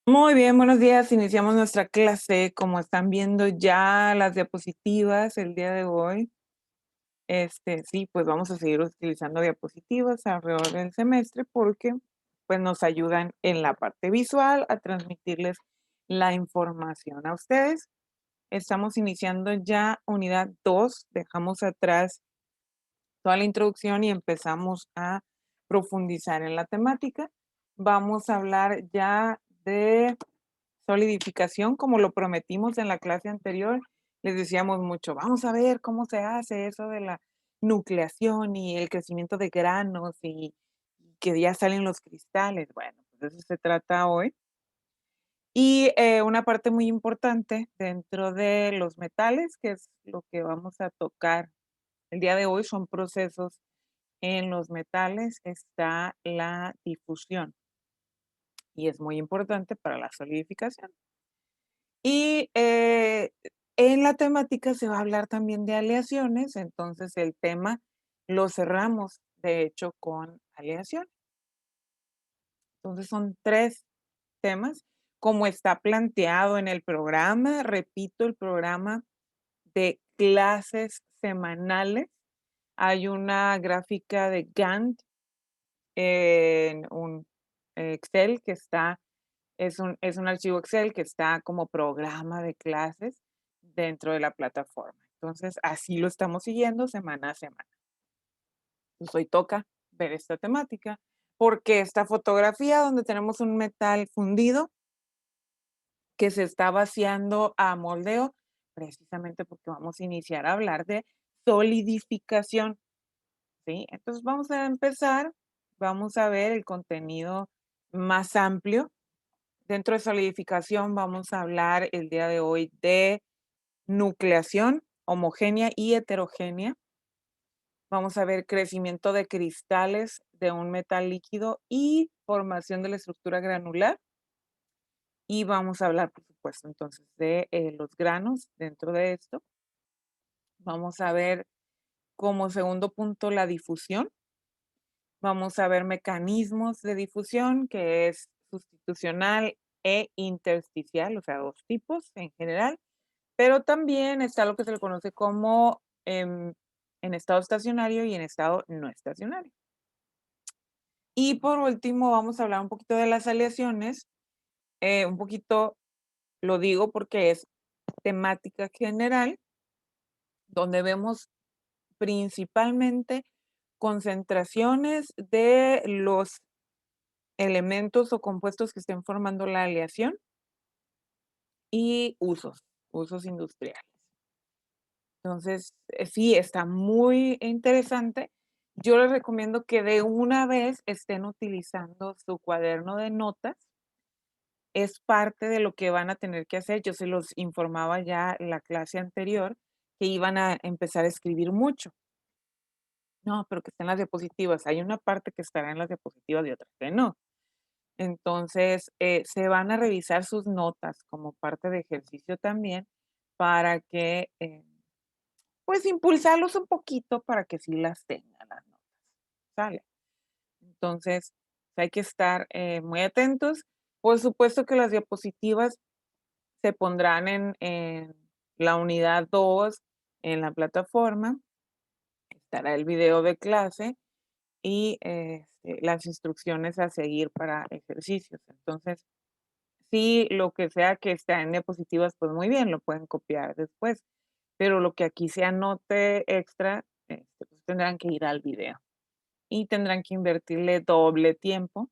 Muy bien, buenos días. Iniciamos nuestra clase. Como están viendo ya las diapositivas el día de hoy, sí, pues vamos a seguir utilizando diapositivas alrededor del semestre porque pues nos ayudan en la parte visual a transmitirles la información a ustedes. Estamos iniciando ya unidad 2. Dejamos atrás toda la introducción y empezamos a profundizar en la temática. Vamos a hablar ya de solidificación, como lo prometimos en la clase anterior. Les decíamos mucho, vamos a ver cómo se hace eso de la nucleación y el crecimiento de granos y que ya salen los cristales. Bueno, pues de eso se trata hoy. Y una parte muy importante dentro de los metales, que es lo que vamos a tocar el día de hoy, son procesos en los metales, está la difusión y es muy importante para la solidificación. Y en la temática se va a hablar también de aleaciones, entonces el tema lo cerramos, de hecho, con aleación. Entonces son 3 temas, como está planteado en el programa, repito, el programa de clases semanales. Hay una gráfica de Gantt en un Excel que está es un archivo Excel que está como programa de clases dentro de la plataforma. Entonces, así lo estamos siguiendo semana a semana. Pues hoy toca ver esta temática, porque esta fotografía donde tenemos un metal fundido que se está vaciando a moldeo, precisamente porque vamos a iniciar a hablar de solidificación, ¿sí? Entonces, vamos a empezar, vamos a ver el contenido más amplio. Dentro de solidificación vamos a hablar el día de hoy de nucleación homogénea y heterogénea. Vamos a ver crecimiento de cristales de un metal líquido y formación de la estructura granular. Y vamos a hablar, por supuesto, entonces de los granos dentro de esto. Vamos a ver como segundo punto la difusión. Vamos a ver mecanismos de difusión, que es sustitucional e intersticial, o sea, 2 tipos en general. Pero también está lo que se le conoce como en estado estacionario y en estado no estacionario. Y por último, vamos a hablar un poquito de las aleaciones. Un poquito lo digo porque es temática general, donde vemos principalmente concentraciones de los elementos o compuestos que estén formando la aleación y usos industriales. Entonces, sí, está muy interesante. Yo les recomiendo que de una vez estén utilizando su cuaderno de notas. Es parte de lo que van a tener que hacer. Yo se los informaba ya en la clase anterior, que iban a empezar a escribir mucho. No, pero que estén las diapositivas. Hay una parte que estará en las diapositivas y otra que no. Entonces, se van a revisar sus notas como parte de ejercicio también para que pues impulsarlos un poquito para que sí las tengan las notas, ¿sale? Entonces, hay que estar muy atentos. Por supuesto que las diapositivas se pondrán en la unidad 2 en la plataforma, estará el video de clase y las instrucciones a seguir para ejercicios. Entonces, sí, lo que sea que esté en diapositivas, pues muy bien, lo pueden copiar después, pero lo que aquí se anote extra, pues tendrán que ir al video y tendrán que invertirle doble tiempo,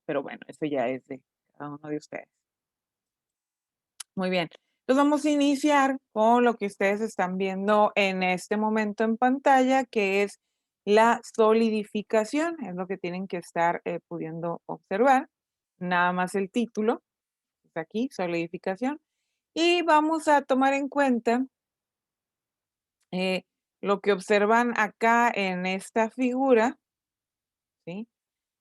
pero bueno, eso ya es de cada uno de ustedes. Muy bien, entonces vamos a iniciar con lo que ustedes están viendo en este momento en pantalla, que es la solidificación, es lo que tienen que estar pudiendo observar, nada más el título, está aquí, solidificación, y vamos a tomar en cuenta eh, lo que observan acá en esta figura, ¿sí?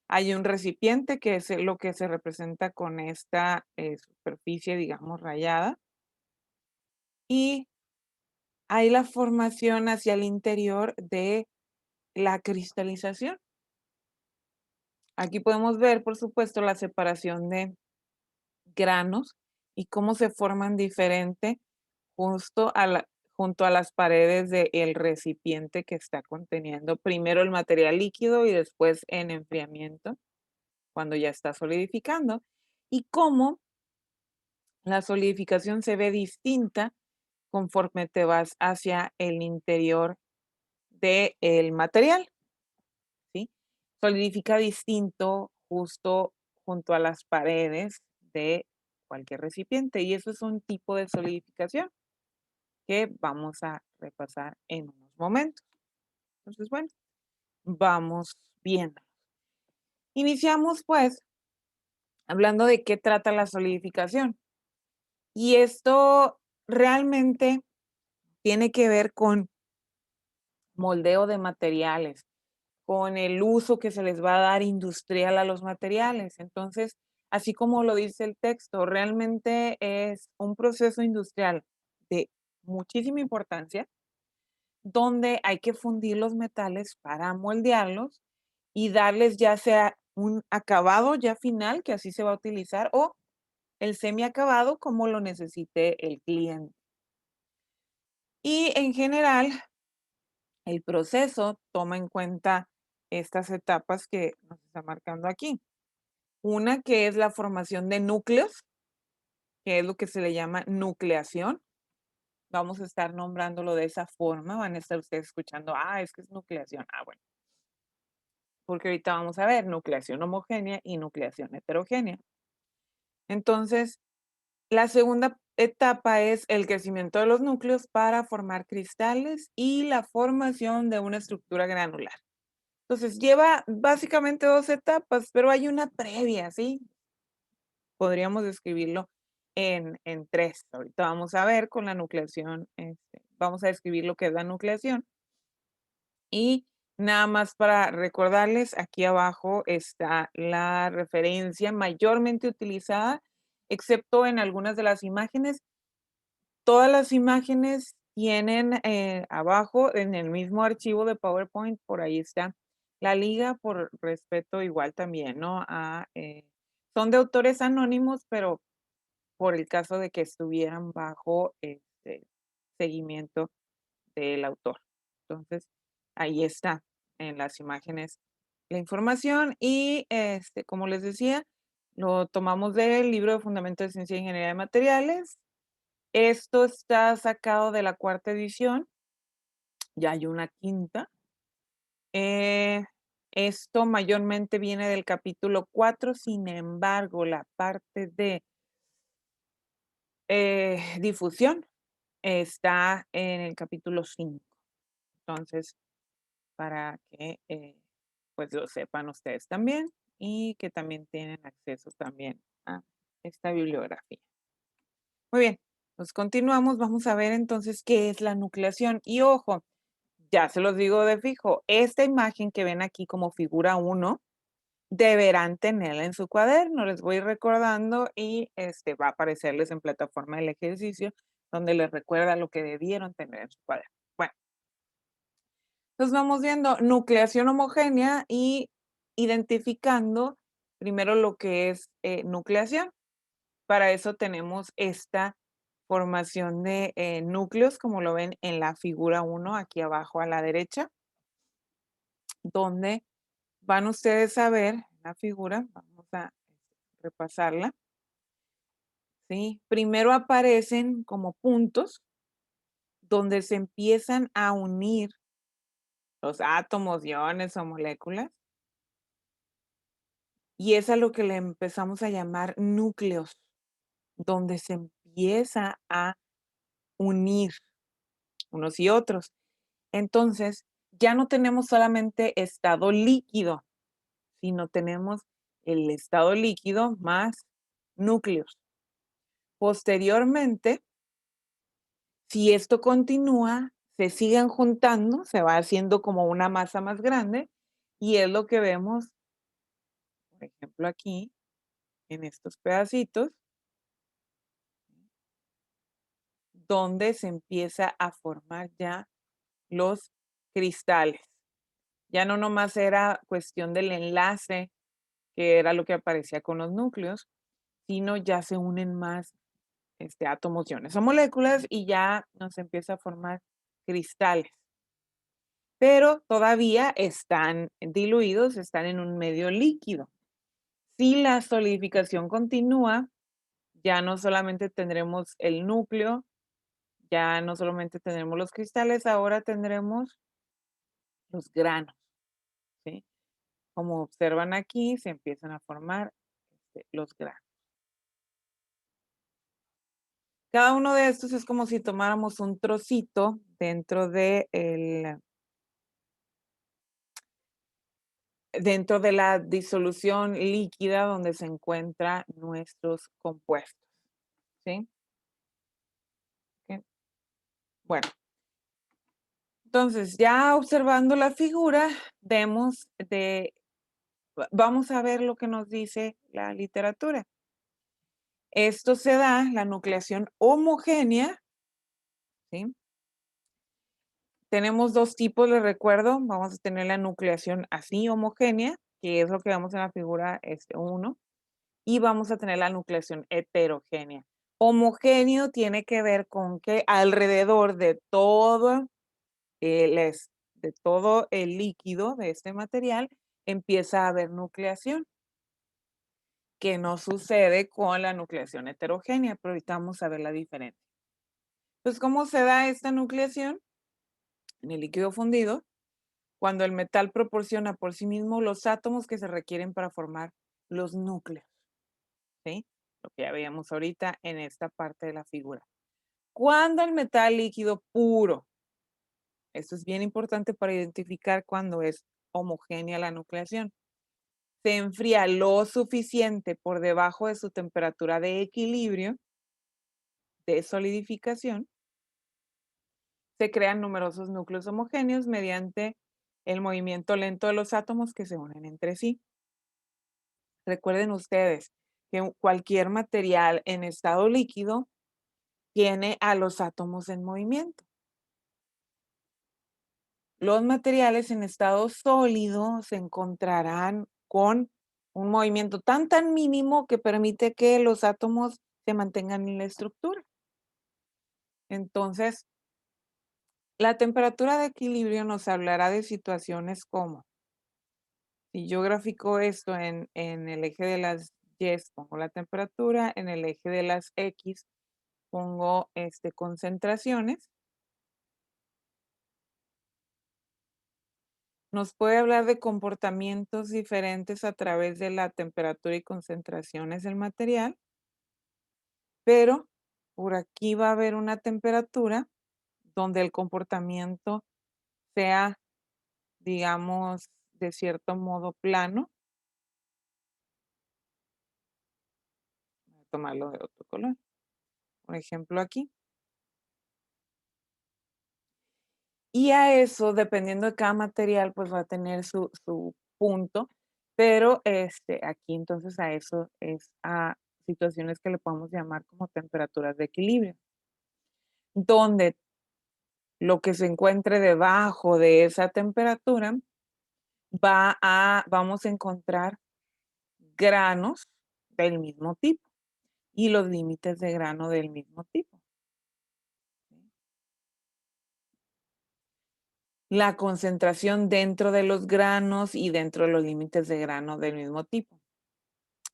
Hay un recipiente que es lo que se representa con esta superficie, digamos, rayada, y hay la formación hacia el interior de la cristalización. Aquí podemos ver, por supuesto, la separación granos y cómo se forman diferente junto a las paredes del recipiente que está conteniendo primero el material líquido y después en enfriamiento, cuando ya está solidificando, y cómo la solidificación se ve distinta conforme te vas hacia el interior del material, ¿sí? Solidifica distinto justo junto a las paredes de cualquier recipiente y eso es un tipo de solidificación que vamos a repasar en unos momentos. Entonces, bueno, vamos viendo. Iniciamos pues hablando de qué trata la solidificación. Y esto realmente tiene que ver con moldeo de materiales, con el uso que se les va a dar industrial a los materiales. Entonces, así como lo dice el texto, realmente es un proceso industrial de muchísima importancia, donde hay que fundir los metales para moldearlos y darles ya sea un acabado ya final, que así se va a utilizar, o el semiacabado como lo necesite el cliente. Y en general, el proceso toma en cuenta estas etapas que nos está marcando aquí. Una que es la formación de núcleos, que es lo que se le llama nucleación. Vamos a estar nombrándolo de esa forma. Van a estar ustedes escuchando, es que es nucleación. Bueno, porque ahorita vamos a ver nucleación homogénea y nucleación heterogénea. Entonces, la segunda etapa es el crecimiento de los núcleos para formar cristales y la formación de una estructura granular. Entonces, lleva básicamente 2 etapas, pero hay una previa, ¿sí? Podríamos describirlo en 3. Ahorita vamos a ver con la nucleación, vamos a describir lo que es la nucleación. Y nada más para recordarles, aquí abajo está la referencia mayormente utilizada, excepto en algunas de las imágenes. Todas las imágenes tienen abajo en el mismo archivo de PowerPoint, por ahí está la liga, por respeto igual también, ¿no? Son de autores anónimos, pero por el caso de que estuvieran bajo seguimiento del autor. Entonces, ahí está en las imágenes la información y como les decía, lo tomamos del libro de Fundamentos de Ciencia e Ingeniería de Materiales. Esto está sacado de la cuarta edición, ya hay una quinta. Esto mayormente viene del capítulo 4, sin embargo, la parte de difusión está en el capítulo 5. Entonces, para que pues lo sepan ustedes también y que también tienen acceso también a esta bibliografía. Muy bien, pues continuamos. Vamos a ver entonces qué es la nucleación. Y ojo, ya se los digo de fijo, esta imagen que ven aquí como figura 1, deberán tenerla en su cuaderno. Les voy recordando y va a aparecerles en plataforma del ejercicio, donde les recuerda lo que debieron tener en su cuaderno. Bueno, entonces vamos viendo nucleación homogénea y identificando primero lo que es nucleación. Para eso tenemos esta formación de núcleos, como lo ven en la figura 1, aquí abajo a la derecha, donde van ustedes a ver la figura, vamos a repasarla, ¿sí? Primero aparecen como puntos donde se empiezan a unir los átomos, iones o moléculas, y es a lo que le empezamos a llamar núcleos, donde se empieza a unir unos y otros. Entonces, ya no tenemos solamente estado líquido, sino tenemos el estado líquido más núcleos. Posteriormente, si esto continúa, se siguen juntando, se va haciendo como una masa más grande y es lo que vemos, por ejemplo, aquí en estos pedacitos, donde se empieza a formar ya los cristales. Ya no nomás era cuestión del enlace, que era lo que aparecía con los núcleos, sino ya se unen más átomos, iones o moléculas y ya nos empieza a formar cristales. Pero todavía están diluidos, están en un medio líquido. Si la solidificación continúa, ya no solamente tendremos el núcleo, ya no solamente tendremos los cristales, ahora tendremos los granos, ¿sí? Como observan aquí, se empiezan a formar los granos. Cada uno de estos es como si tomáramos un trocito dentro de la disolución líquida donde se encuentran nuestros compuestos, ¿sí? Ok. Bueno, entonces ya observando la figura, vamos a ver lo que nos dice la literatura. Esto se da, la nucleación homogénea, ¿sí? Tenemos dos tipos, les recuerdo. Vamos a tener la nucleación así homogénea, que es lo que vemos en la figura 1, y vamos a tener la nucleación heterogénea. Homogéneo tiene que ver con que alrededor de de todo el líquido de este material empieza a haber nucleación, que no sucede con la nucleación heterogénea, pero ahorita vamos a ver la diferencia. Pues, ¿cómo se da esta nucleación? En el líquido fundido, cuando el metal proporciona por sí mismo los átomos que se requieren para formar los núcleos, ¿sí? Lo que ya veíamos ahorita en esta parte de la figura. Cuando el metal líquido puro, esto es bien importante para identificar cuando es homogénea la nucleación, se enfría lo suficiente por debajo de su temperatura de equilibrio, de solidificación, se crean numerosos núcleos homogéneos mediante el movimiento lento de los átomos que se unen entre sí. Recuerden ustedes que cualquier material en estado líquido tiene a los átomos en movimiento. Los materiales en estado sólido se encontrarán con un movimiento tan mínimo que permite que los átomos se mantengan en la estructura. Entonces, la temperatura de equilibrio nos hablará de situaciones como, si yo grafico esto en el eje de las Y, pongo la temperatura, en el eje de las X pongo concentraciones. Nos puede hablar de comportamientos diferentes a través de la temperatura y concentraciones del material, pero por aquí va a haber una temperatura donde el comportamiento sea, digamos, de cierto modo plano. Voy a tomarlo de otro color. Por ejemplo, aquí. Y a eso, dependiendo de cada material, pues va a tener su punto, pero aquí entonces a eso es a situaciones que le podemos llamar como temperaturas de equilibrio, donde lo que se encuentre debajo de esa temperatura vamos a encontrar granos del mismo tipo y los límites de grano del mismo tipo. La concentración dentro de los granos y dentro de los límites de grano del mismo tipo.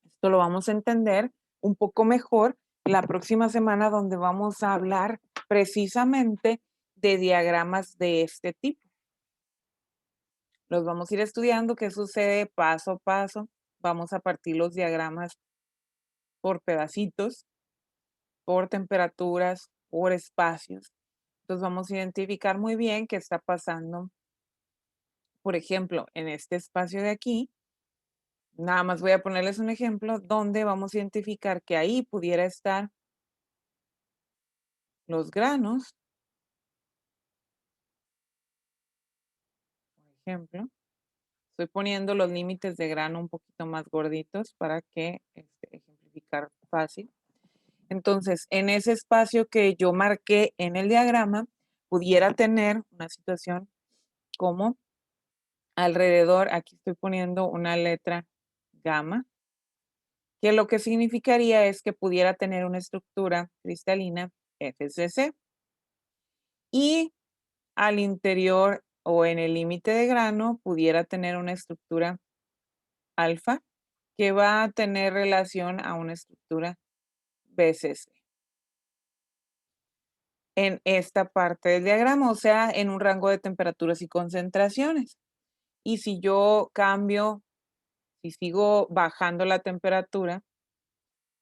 Esto lo vamos a entender un poco mejor la próxima semana, donde vamos a hablar precisamente de diagramas de este tipo. Los vamos a ir estudiando, qué sucede paso a paso. Vamos a partir los diagramas por pedacitos, por temperaturas, por espacios. Entonces vamos a identificar muy bien qué está pasando. Por ejemplo, en este espacio de aquí, nada más voy a ponerles un ejemplo donde vamos a identificar que ahí pudiera estar los granos, por ejemplo. Estoy poniendo los límites de grano un poquito más gorditos para que ejemplificar fácil. Entonces, en ese espacio que yo marqué en el diagrama, pudiera tener una situación como alrededor, aquí estoy poniendo una letra gamma, que lo que significaría es que pudiera tener una estructura cristalina FCC y al interior o en el límite de grano pudiera tener una estructura alfa que va a tener relación a una estructura BCC en esta parte del diagrama, o sea, en un rango de temperaturas y concentraciones. Y si yo cambio, si sigo bajando la temperatura,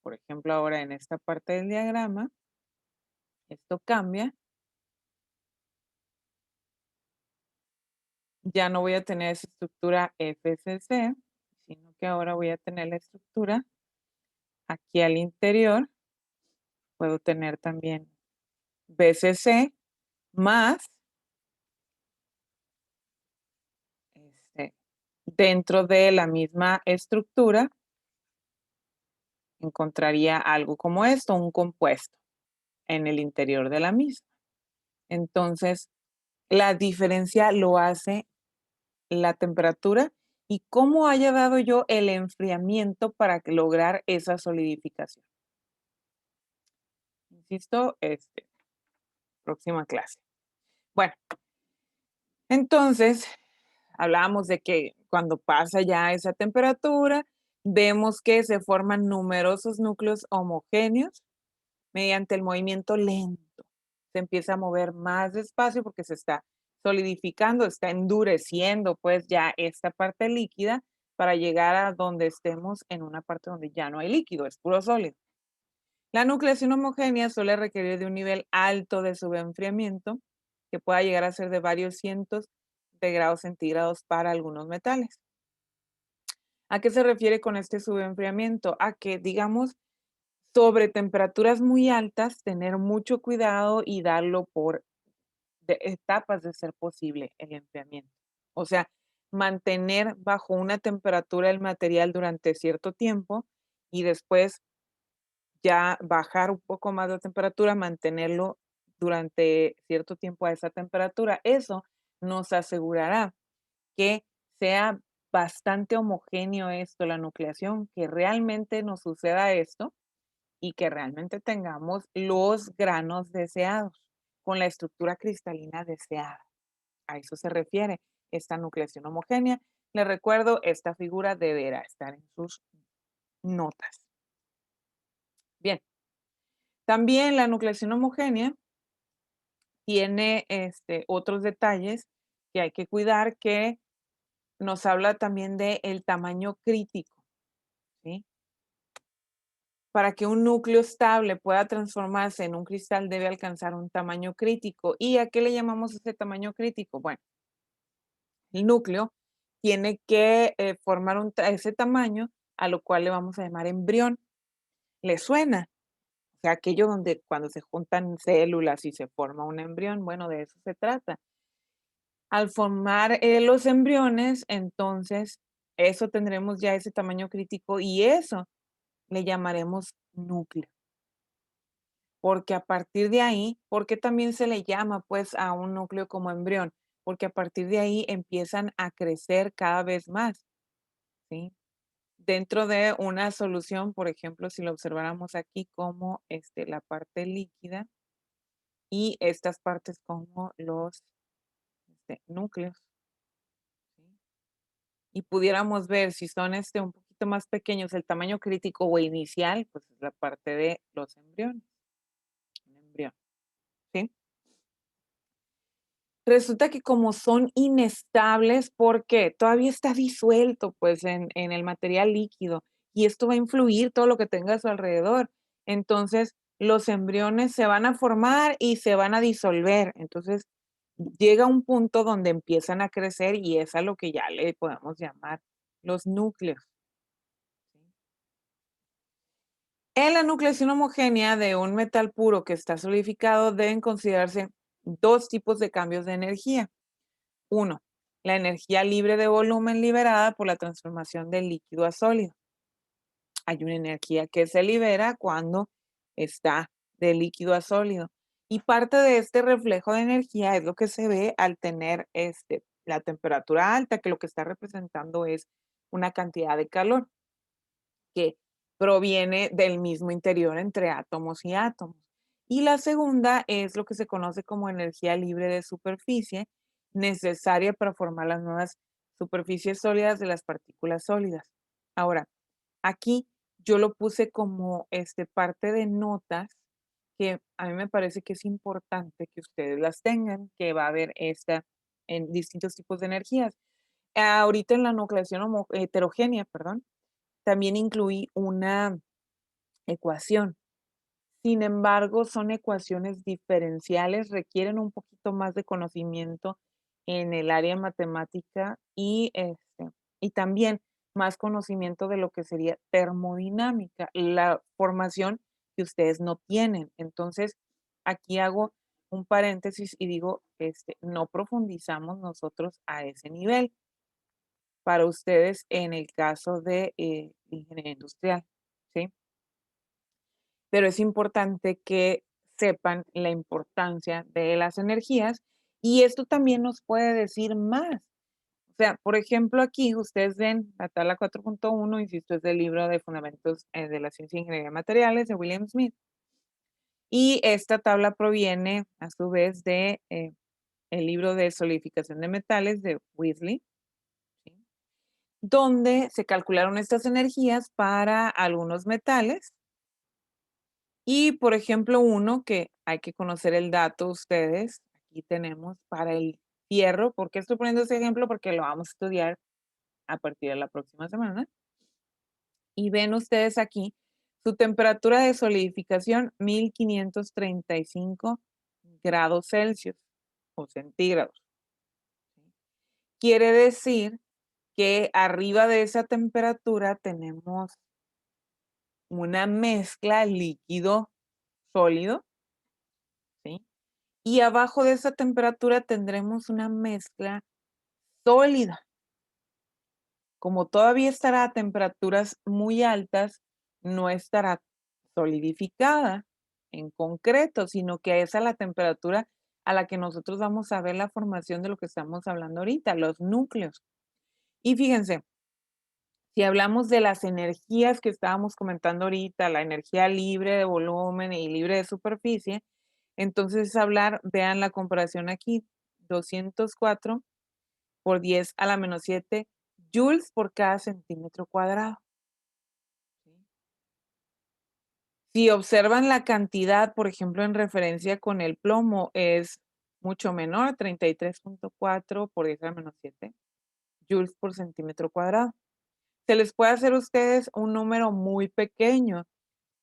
por ejemplo, ahora en esta parte del diagrama, esto cambia, ya no voy a tener esa estructura FCC, sino que ahora voy a tener la estructura aquí al interior, puedo tener también BCC más este, dentro de la misma estructura encontraría algo como esto, un compuesto en el interior de la misma. Entonces, la diferencia lo hace la temperatura y cómo haya dado yo el enfriamiento para lograr esa solidificación. Insisto, próxima clase. Bueno, entonces, hablábamos de que cuando pasa ya esa temperatura, vemos que se forman numerosos núcleos homogéneos mediante el movimiento lento. Se empieza a mover más despacio porque se está solidificando, está endureciendo pues ya esta parte líquida para llegar a donde estemos en una parte donde ya no hay líquido, es puro sólido. La nucleación homogénea suele requerir de un nivel alto de subenfriamiento que pueda llegar a ser de varios cientos de grados centígrados para algunos metales. ¿A qué se refiere con este subenfriamiento? A que, digamos, sobre temperaturas muy altas, tener mucho cuidado y darlo por etapas de ser posible el enfriamiento. O sea, mantener bajo una temperatura el material durante cierto tiempo y después ya bajar un poco más la temperatura, mantenerlo durante cierto tiempo a esa temperatura. Eso nos asegurará que sea bastante homogéneo esto, la nucleación, que realmente nos suceda esto y que realmente tengamos los granos deseados con la estructura cristalina deseada. A eso se refiere esta nucleación homogénea. Les recuerdo, esta figura deberá estar en sus notas. Bien, también la nucleación homogénea tiene otros detalles que hay que cuidar, que nos habla también del tamaño crítico, ¿sí? Para que un núcleo estable pueda transformarse en un cristal debe alcanzar un tamaño crítico. ¿Y a qué le llamamos ese tamaño crítico? Bueno, el núcleo tiene que formar ese tamaño, a lo cual le vamos a llamar embrión. ¿Le suena? O sea, aquello donde cuando se juntan células y se forma un embrión, bueno, de eso se trata. Al formar los embriones, entonces, eso tendremos ya ese tamaño crítico y eso le llamaremos núcleo. Porque a partir de ahí, ¿por qué también se le llama pues a un núcleo como embrión? Porque a partir de ahí empiezan a crecer cada vez más, ¿sí? Dentro de una solución, por ejemplo, si lo observáramos aquí como la parte líquida y estas partes como los núcleos, ¿sí? Y pudiéramos ver si son un poquito más pequeños, el tamaño crítico o inicial, pues es la parte de los embriones, un embrión, ¿sí? Resulta que como son inestables, porque todavía está disuelto, pues, en el material líquido, y esto va a influir todo lo que tenga a su alrededor. Entonces, los embriones se van a formar y se van a disolver. Entonces, llega un punto donde empiezan a crecer y es a lo que ya le podemos llamar los núcleos, ¿sí? En la nucleación homogénea de un metal puro que está solidificado deben considerarse 2 tipos de cambios de energía. Uno, la energía libre de volumen liberada por la transformación del líquido a sólido. Hay una energía que se libera cuando está de líquido a sólido. Y parte de este reflejo de energía es lo que se ve al tener la temperatura alta, que lo que está representando es una cantidad de calor que proviene del mismo interior entre átomos y átomos. Y la segunda es lo que se conoce como energía libre de superficie, necesaria para formar las nuevas superficies sólidas de las partículas sólidas. Ahora, aquí yo lo puse como parte de notas que a mí me parece que es importante que ustedes las tengan, que va a haber esta en distintos tipos de energías. Ahorita en la nucleación heterogénea, perdón, también incluí una ecuación. Sin embargo, son ecuaciones diferenciales, requieren un poquito más de conocimiento en el área matemática y también más conocimiento de lo que sería termodinámica, la formación que ustedes no tienen. Entonces, aquí hago un paréntesis y digo, no profundizamos nosotros a ese nivel para ustedes en el caso de ingeniería industrial, ¿sí? Pero es importante que sepan la importancia de las energías y esto también nos puede decir más. O sea, por ejemplo, aquí ustedes ven la tabla 4.1, insisto, es del libro de Fundamentos de la Ciencia e Ingeniería de Materiales de William Smith. Y esta tabla proviene, a su vez, de el libro de Solidificación de Metales de Whitley, ¿sí? Donde se calcularon estas energías para algunos metales. Y, por ejemplo, uno que hay que conocer el dato ustedes, aquí tenemos para el fierro. ¿Por qué estoy poniendo ese ejemplo? Porque lo vamos a estudiar a partir de la próxima semana. Y ven ustedes aquí su temperatura de solidificación, 1535 grados Celsius o centígrados. Quiere decir que arriba de esa temperatura tenemos una mezcla líquido sólido, ¿sí? Y abajo de esa temperatura tendremos una mezcla sólida. Como todavía estará a temperaturas muy altas, no estará solidificada en concreto, sino que es a la temperatura a la que nosotros vamos a ver la formación de lo que estamos hablando ahorita, los núcleos. Y fíjense, si hablamos de las energías que estábamos comentando ahorita, la energía libre de volumen y libre de superficie, entonces hablar, vean la comparación aquí, 204 por 10 a la menos 7 joules por cada centímetro cuadrado. ¿Sí? Si observan la cantidad, por ejemplo, en referencia con el plomo, es mucho menor, 33.4 por 10 a la menos 7 joules por centímetro cuadrado. Se les puede hacer a ustedes un número muy pequeño,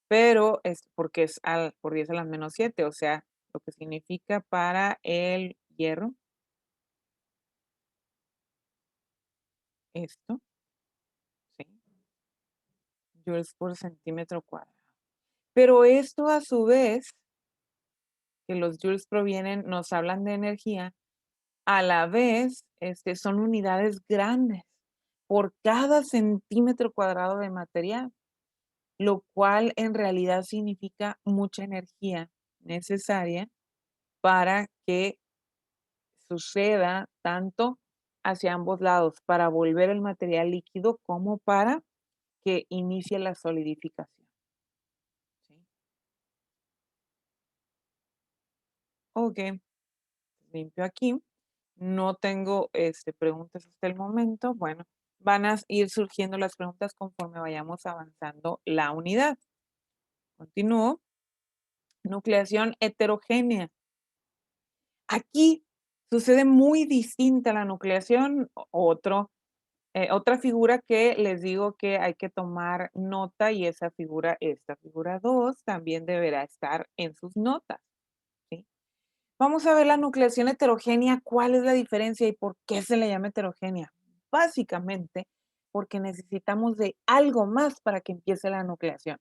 pero es porque es por 10 a la menos 7, o sea, lo que significa para el hierro, esto, ¿sí? Joules por centímetro cuadrado. Pero esto a su vez, que los joules provienen, nos hablan de energía, a la vez son unidades grandes por cada centímetro cuadrado de material, lo cual en realidad significa mucha energía necesaria para que suceda tanto hacia ambos lados, para volver el material líquido como para que inicie la solidificación. ¿Sí? Ok, limpio aquí. No tengo preguntas hasta el momento. Bueno, van a ir surgiendo las preguntas conforme vayamos avanzando la unidad. Continúo. Nucleación heterogénea. Aquí sucede muy distinta la nucleación. Otra figura que les digo que hay que tomar nota y esta figura 2, también deberá estar en sus notas. ¿Sí? Vamos a ver la nucleación heterogénea, cuál es la diferencia y por qué se le llama heterogénea. Básicamente, porque necesitamos de algo más para que empiece la nucleación.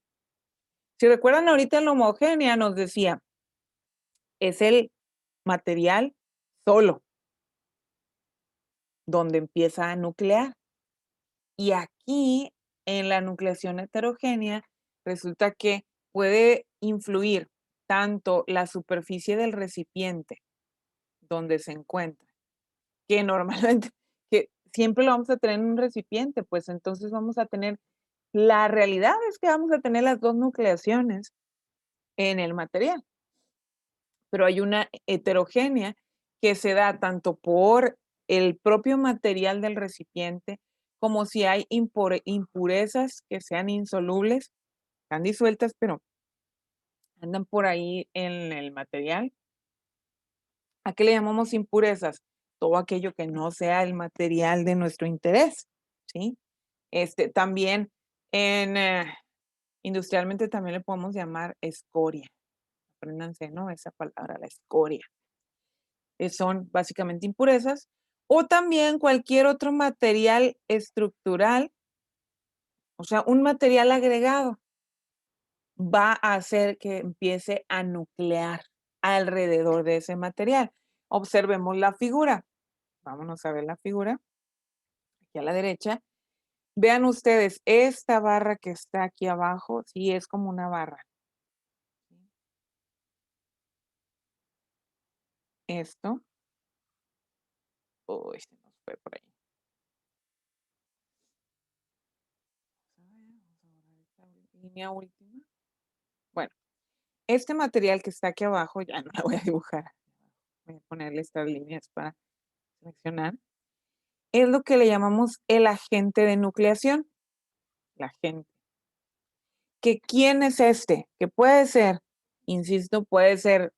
Si recuerdan ahorita en la homogénea nos decía, es el material solo donde empieza a nuclear. Y aquí, en la nucleación heterogénea, resulta que puede influir tanto la superficie del recipiente donde se encuentra, que normalmente, que siempre lo vamos a tener en un recipiente, pues entonces vamos a tener La realidad es que vamos a tener las 2 nucleaciones en el material, pero hay una heterogénea que se da tanto por el propio material del recipiente, como si hay impurezas que sean insolubles, están disueltas, pero andan por ahí en el material. ¿A qué le llamamos impurezas? Todo aquello que no sea el material de nuestro interés, ¿sí? También en, industrialmente también le podemos llamar escoria. Apréndanse, ¿no? Esa palabra, la escoria. Son básicamente impurezas. O también cualquier otro material estructural, o sea, un material agregado, va a hacer que empiece a nuclear alrededor de ese material. Observemos la figura. Vámonos a ver la figura, aquí a la derecha. Vean ustedes, esta barra que está aquí abajo, sí es como una barra. Esto, uy, se nos fue por ahí. Línea última. Bueno, este material que está aquí abajo, ya no la voy a dibujar. Voy a ponerle estas líneas para seleccionar. Es lo que le llamamos el agente de nucleación. El agente. ¿Que quién es este? Que puede ser, insisto, puede ser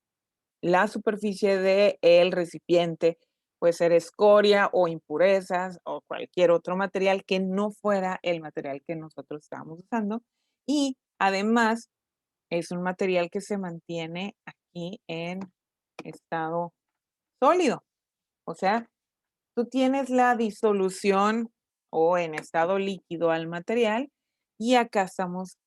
la superficie del recipiente, puede ser escoria o impurezas o cualquier otro material que no fuera el material que nosotros estábamos usando. Y además es un material que se mantiene aquí en estado sólido. O sea, tú tienes la disolución o en estado líquido al material y acá estamos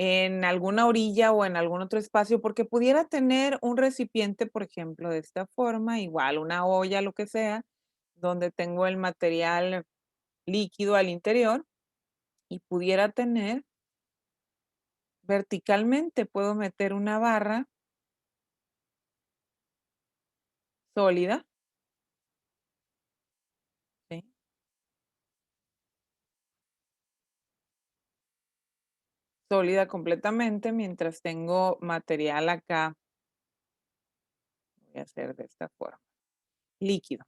en alguna orilla o en algún otro espacio, porque pudiera tener un recipiente, por ejemplo, de esta forma, igual una olla, lo que sea, donde tengo el material líquido al interior y pudiera tener verticalmente, puedo meter una barra sólida, ¿sí? Sólida completamente, mientras tengo material acá, voy a hacer de esta forma, líquido.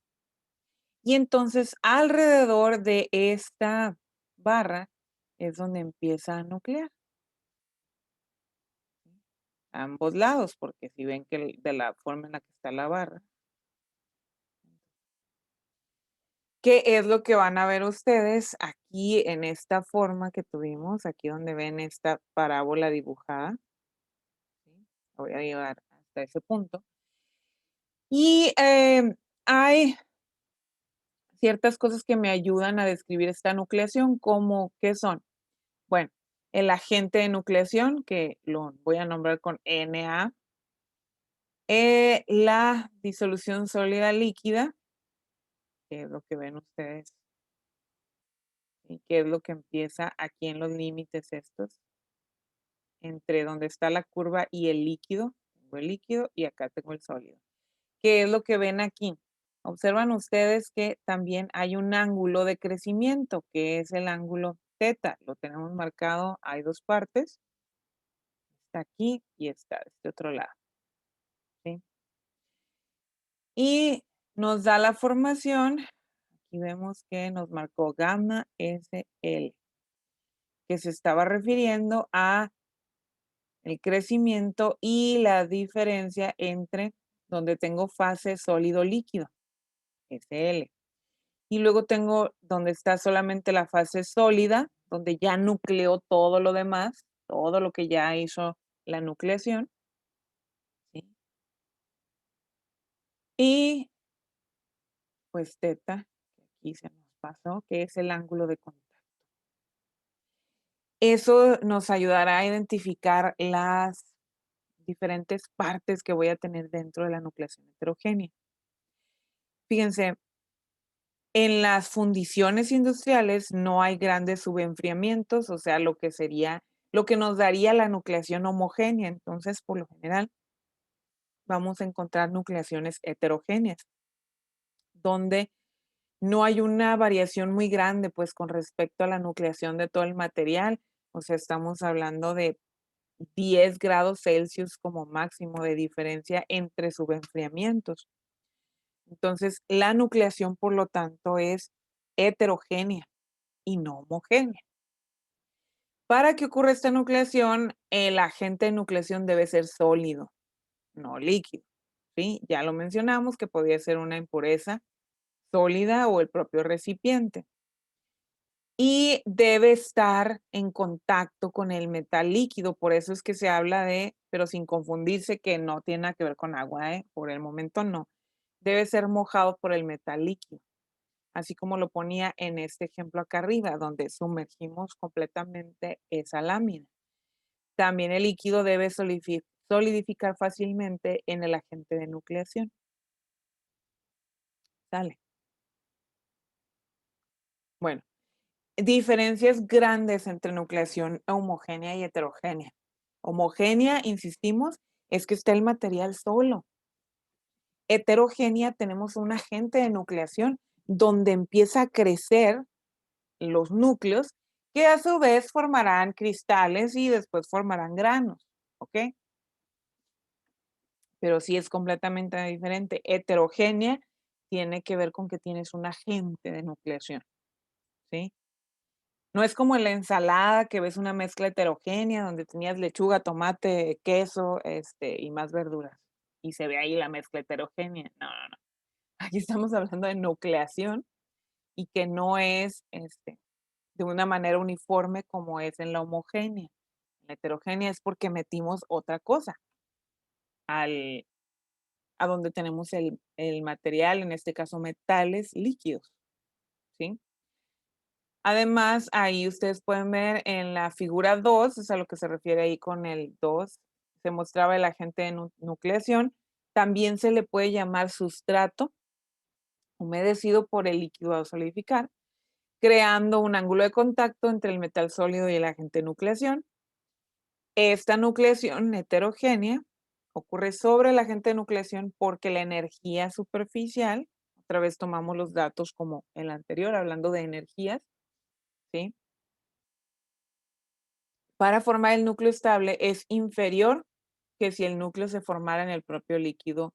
Y entonces alrededor de esta barra es donde empieza a nuclear. A ambos lados, porque si ven que de la forma en la que está la barra. ¿Qué es lo que van a ver ustedes aquí en esta forma que tuvimos? Aquí donde ven esta parábola dibujada. ¿Sí? Voy a llevar hasta ese punto. Y hay ciertas cosas que me ayudan a describir esta nucleación, como ¿qué son? Bueno, el agente de nucleación, que lo voy a nombrar con Na, la disolución sólida líquida, que es lo que ven ustedes, y que es lo que empieza aquí en los límites estos, entre donde está la curva y el líquido. Tengo el líquido y acá tengo el sólido. ¿Qué es lo que ven aquí? Observan ustedes que también hay un ángulo de crecimiento, que es el ángulo teta. Lo tenemos marcado, hay dos partes. Está aquí y está de este otro lado. ¿Sí? Y nos da la formación. Aquí vemos que nos marcó gamma SL, que se estaba refiriendo a el crecimiento y la diferencia entre donde tengo fase sólido-líquido, SL. Y luego tengo donde está solamente la fase sólida, donde ya nucleó todo lo demás, todo lo que ya hizo la nucleación. ¿Sí? Y pues teta, que aquí se nos pasó, que es el ángulo de contacto. Eso nos ayudará a identificar las diferentes partes que voy a tener dentro de la nucleación heterogénea. Fíjense, en las fundiciones industriales no hay grandes subenfriamientos, o sea, lo que sería, lo que nos daría la nucleación homogénea. Entonces, por lo general, vamos a encontrar nucleaciones heterogéneas, donde No hay una variación muy grande, pues, con respecto a la nucleación de todo el material. O sea, estamos hablando de 10 grados Celsius como máximo de diferencia entre subenfriamientos. Entonces, la nucleación, por lo tanto, es heterogénea y no homogénea. Para que ocurra esta nucleación, el agente de nucleación debe ser sólido, no líquido, ¿sí? Ya lo mencionamos que podría ser una impureza sólida o el propio recipiente. Y debe estar en contacto con el metal líquido, por eso es que se habla de, pero sin confundirse que no tiene nada que ver con agua, ¿eh? Por el momento no. Debe ser mojado por el metal líquido, así como lo ponía en este ejemplo acá arriba, donde sumergimos completamente esa lámina. También el líquido debe solidificar fácilmente en el agente de nucleación. ¿Sale? Bueno, diferencias grandes entre nucleación homogénea y heterogénea. Homogénea, insistimos, es que está el material solo. Heterogénea, tenemos un agente de nucleación donde empieza a crecer los núcleos que a su vez formarán cristales y después formarán granos, ¿ok? Pero sí es completamente diferente. Heterogénea tiene que ver con que tienes un agente de nucleación, ¿sí? No es como en la ensalada que ves una mezcla heterogénea donde tenías lechuga, tomate, queso, y más verduras. Y se ve ahí la mezcla heterogénea. No, no, no. Aquí estamos hablando de nucleación y que no es de una manera uniforme como es en la homogénea. La heterogénea es porque metimos otra cosa al, a donde tenemos el material, en este caso metales líquidos, ¿sí? Además, ahí ustedes pueden ver en la figura 2, es a lo que se refiere ahí con el 2, se mostraba el agente de nucleación. También se le puede llamar sustrato, humedecido por el líquido a solidificar, creando un ángulo de contacto entre el metal sólido y el agente de nucleación. Esta nucleación heterogénea ocurre sobre el agente de nucleación porque la energía superficial, otra vez tomamos los datos como el anterior, hablando de energías, ¿sí? Para formar el núcleo estable es inferior que si el núcleo se formara en el propio líquido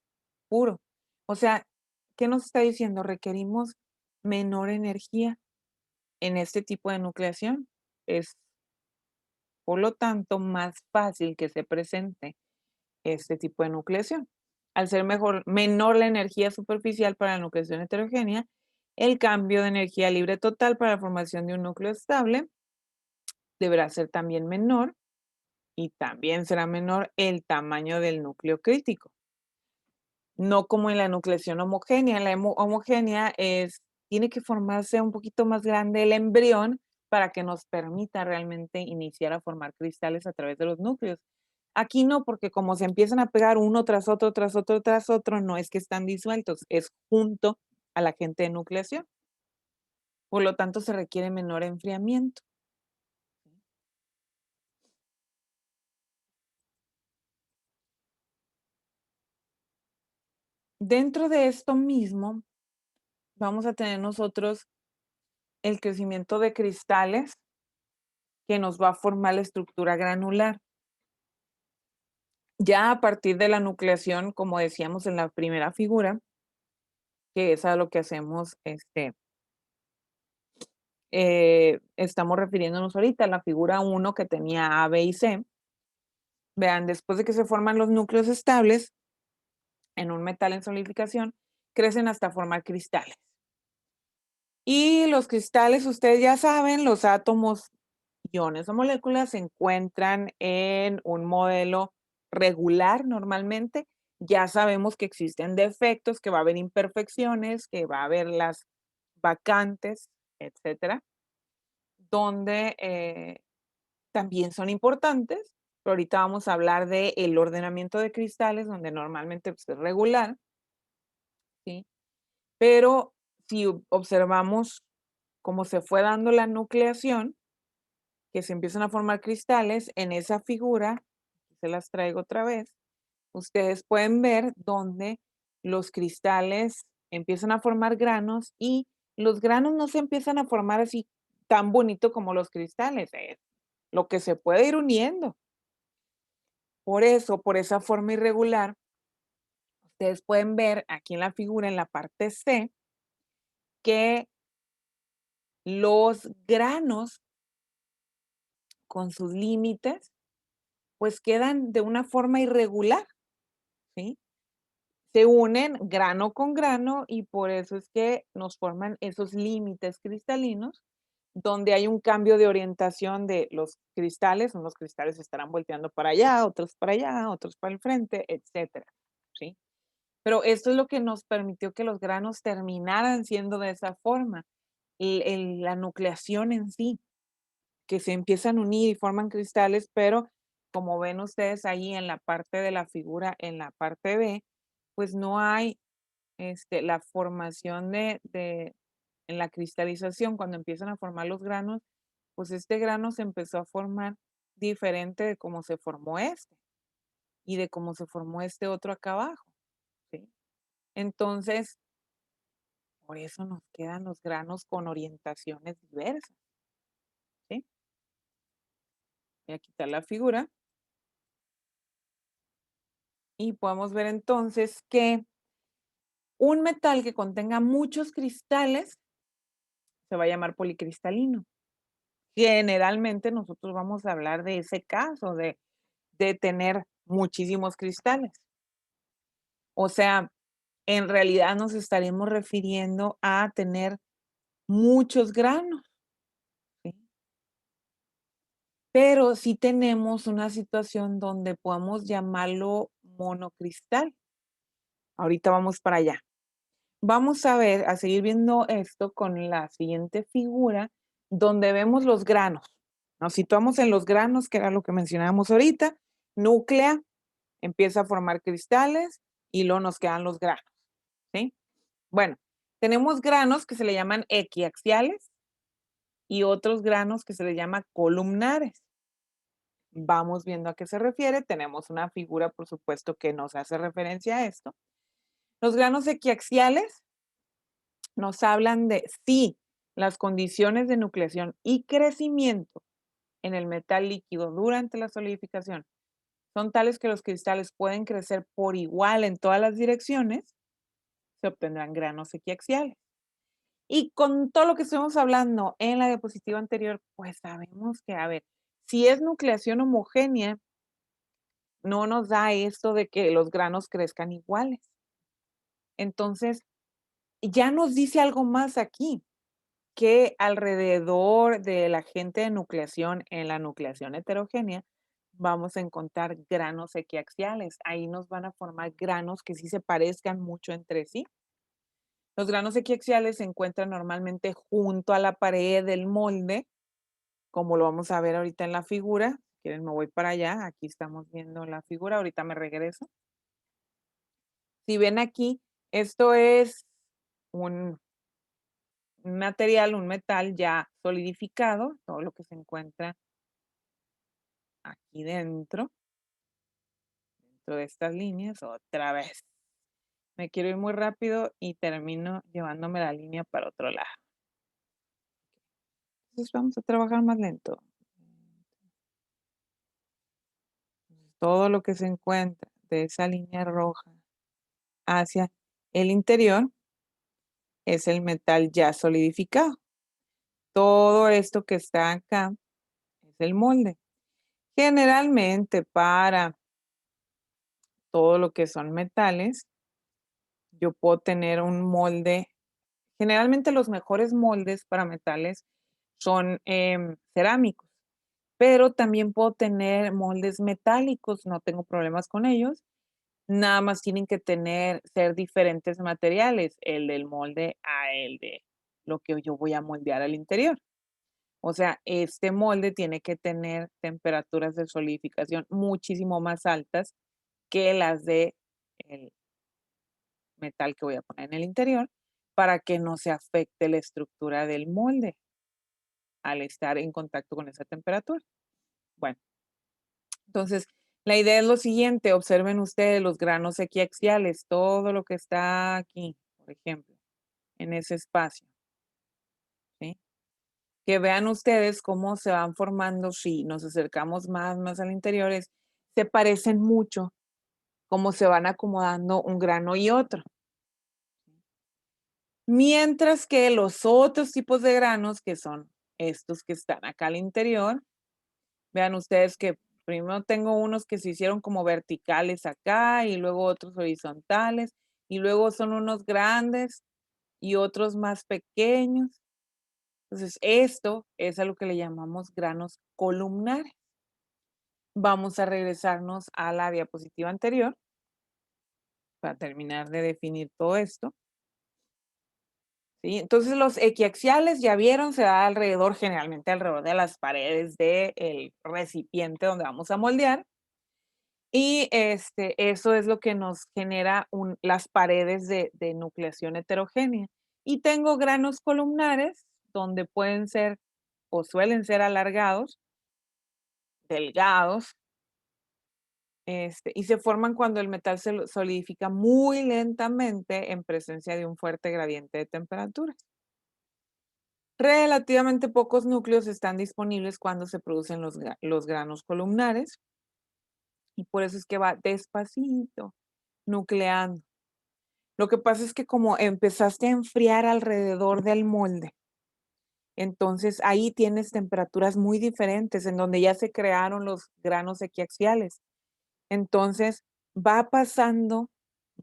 puro. O sea, ¿qué nos está diciendo? Requerimos menor energía en este tipo de nucleación. Es, por lo tanto, más fácil que se presente este tipo de nucleación. Al ser menor la energía superficial para la nucleación heterogénea, el cambio de energía libre total para la formación de un núcleo estable deberá ser también menor y también será menor el tamaño del núcleo crítico. No como en la nucleación homogénea. La homogénea tiene que formarse un poquito más grande el embrión para que nos permita realmente iniciar a formar cristales a través de los núcleos. Aquí no, porque como se empiezan a pegar uno tras otro, tras otro, tras otro, no es que están disueltos, es junto a la agente de nucleación. Por lo tanto, se requiere menor enfriamiento. Dentro de esto mismo, vamos a tener nosotros el crecimiento de cristales que nos va a formar la estructura granular. Ya a partir de la nucleación, como decíamos en la primera figura, que es a lo que hacemos, estamos refiriéndonos ahorita a la figura 1 que tenía A, B y C. Vean, después de que se forman los núcleos estables en un metal en solidificación, crecen hasta formar cristales. Y los cristales, ustedes ya saben, los átomos, iones o moléculas se encuentran en un modelo regular normalmente. Ya sabemos que existen defectos, que va a haber imperfecciones, que va a haber las vacantes, etcétera, donde también son importantes. Pero ahorita vamos a hablar del ordenamiento de cristales, donde normalmente pues, es regular, ¿sí? Pero si observamos cómo se fue dando la nucleación, que se empiezan a formar cristales, en esa figura, se las traigo otra vez, ustedes pueden ver donde los cristales empiezan a formar granos y los granos no se empiezan a formar así tan bonito como los cristales, lo que se puede ir uniendo. Por eso, por esa forma irregular, ustedes pueden ver aquí en la figura, en la parte C, que los granos con sus límites, pues quedan de una forma irregular, ¿sí? Se unen grano con grano y por eso es que nos forman esos límites cristalinos, donde hay un cambio de orientación de los cristales, unos cristales estarán volteando para allá, otros para el frente, etcétera, ¿sí? Pero esto es lo que nos permitió que los granos terminaran siendo de esa forma, la nucleación en sí, que se empiezan a unir y forman cristales, pero como ven ustedes ahí en la parte de la figura, en la parte B, pues no hay la formación en la cristalización, cuando empiezan a formar los granos, pues este grano se empezó a formar diferente de cómo se formó este y de cómo se formó este otro acá abajo, ¿sí? Entonces, por eso nos quedan los granos con orientaciones diversas, ¿sí? Voy a quitar la figura y podemos ver entonces que un metal que contenga muchos cristales se va a llamar policristalino. Generalmente nosotros vamos a hablar de ese caso, de tener muchísimos cristales. O sea, en realidad nos estaremos refiriendo a tener muchos granos, ¿sí? Pero sí tenemos una situación donde podemos llamarlo monocristal. Ahorita vamos para allá. Vamos a ver, a seguir viendo esto con la siguiente figura, donde vemos los granos. Nos situamos en los granos, que era lo que mencionábamos ahorita. Núclea, empieza a formar cristales y luego nos quedan los granos, ¿sí? Bueno, tenemos granos que se le llaman equiaxiales y otros granos que se le llaman columnares. Vamos viendo a qué se refiere. Tenemos una figura, por supuesto, que nos hace referencia a esto. Los granos equiaxiales nos hablan de si las condiciones de nucleación y crecimiento en el metal líquido durante la solidificación son tales que los cristales pueden crecer por igual en todas las direcciones, se obtendrán granos equiaxiales. Y con todo lo que estuvimos hablando en la diapositiva anterior, pues sabemos que, a ver, si es nucleación homogénea, no nos da esto de que los granos crezcan iguales. Entonces, ya nos dice algo más aquí, que alrededor del agente de nucleación en la nucleación heterogénea, vamos a encontrar granos equiaxiales. Ahí nos van a formar granos que sí se parezcan mucho entre sí. Los granos equiaxiales se encuentran normalmente junto a la pared del molde, como lo vamos a ver ahorita en la figura. Si quieren, me voy para allá. Aquí estamos viendo la figura. Ahorita me regreso. Si ven aquí, esto es un material, un metal ya solidificado, todo lo que se encuentra aquí dentro de estas líneas, otra vez. Me quiero ir muy rápido y termino llevándome la línea para otro lado. Entonces vamos a trabajar más lento. Todo lo que se encuentra de esa línea roja hacia el interior es el metal ya solidificado. Todo esto que está acá es el molde. Generalmente para todo lo que son metales, yo puedo tener un molde. Generalmente los mejores moldes para metales son cerámicos, pero también puedo tener moldes metálicos, no tengo problemas con ellos. Nada más tienen que ser diferentes materiales, el del molde a el de lo que yo voy a moldear al interior. O sea, este molde tiene que tener temperaturas de solidificación muchísimo más altas que las de el metal que voy a poner en el interior para que no se afecte la estructura del molde al estar en contacto con esa temperatura. Bueno, entonces la idea es lo siguiente, observen ustedes los granos equiaxiales, todo lo que está aquí, por ejemplo, en ese espacio. que vean ustedes cómo se van formando si nos acercamos más al interior, se parecen mucho, cómo se van acomodando un grano y otro. Mientras que los otros tipos de granos, que son estos que están acá al interior, vean ustedes que primero tengo unos que se hicieron como verticales acá y luego otros horizontales y luego son unos grandes y otros más pequeños. Entonces, esto es a lo que le llamamos granos columnares. Vamos a regresarnos a la diapositiva anterior para terminar de definir todo esto. ¿Sí? Entonces, los equiaxiales, ya vieron, se da alrededor, generalmente alrededor de las paredes del recipiente donde vamos a moldear. Y eso es lo que nos genera las paredes de nucleación heterogénea. Y tengo granos columnares, donde pueden ser o suelen ser alargados, delgados, y se forman cuando el metal se solidifica muy lentamente en presencia de un fuerte gradiente de temperatura. Relativamente pocos núcleos están disponibles cuando se producen los granos columnares y por eso es que va despacito, nucleando. Lo que pasa es que como empezaste a enfriar alrededor del molde, entonces ahí tienes temperaturas muy diferentes en donde ya se crearon los granos equiaxiales. Entonces va pasando,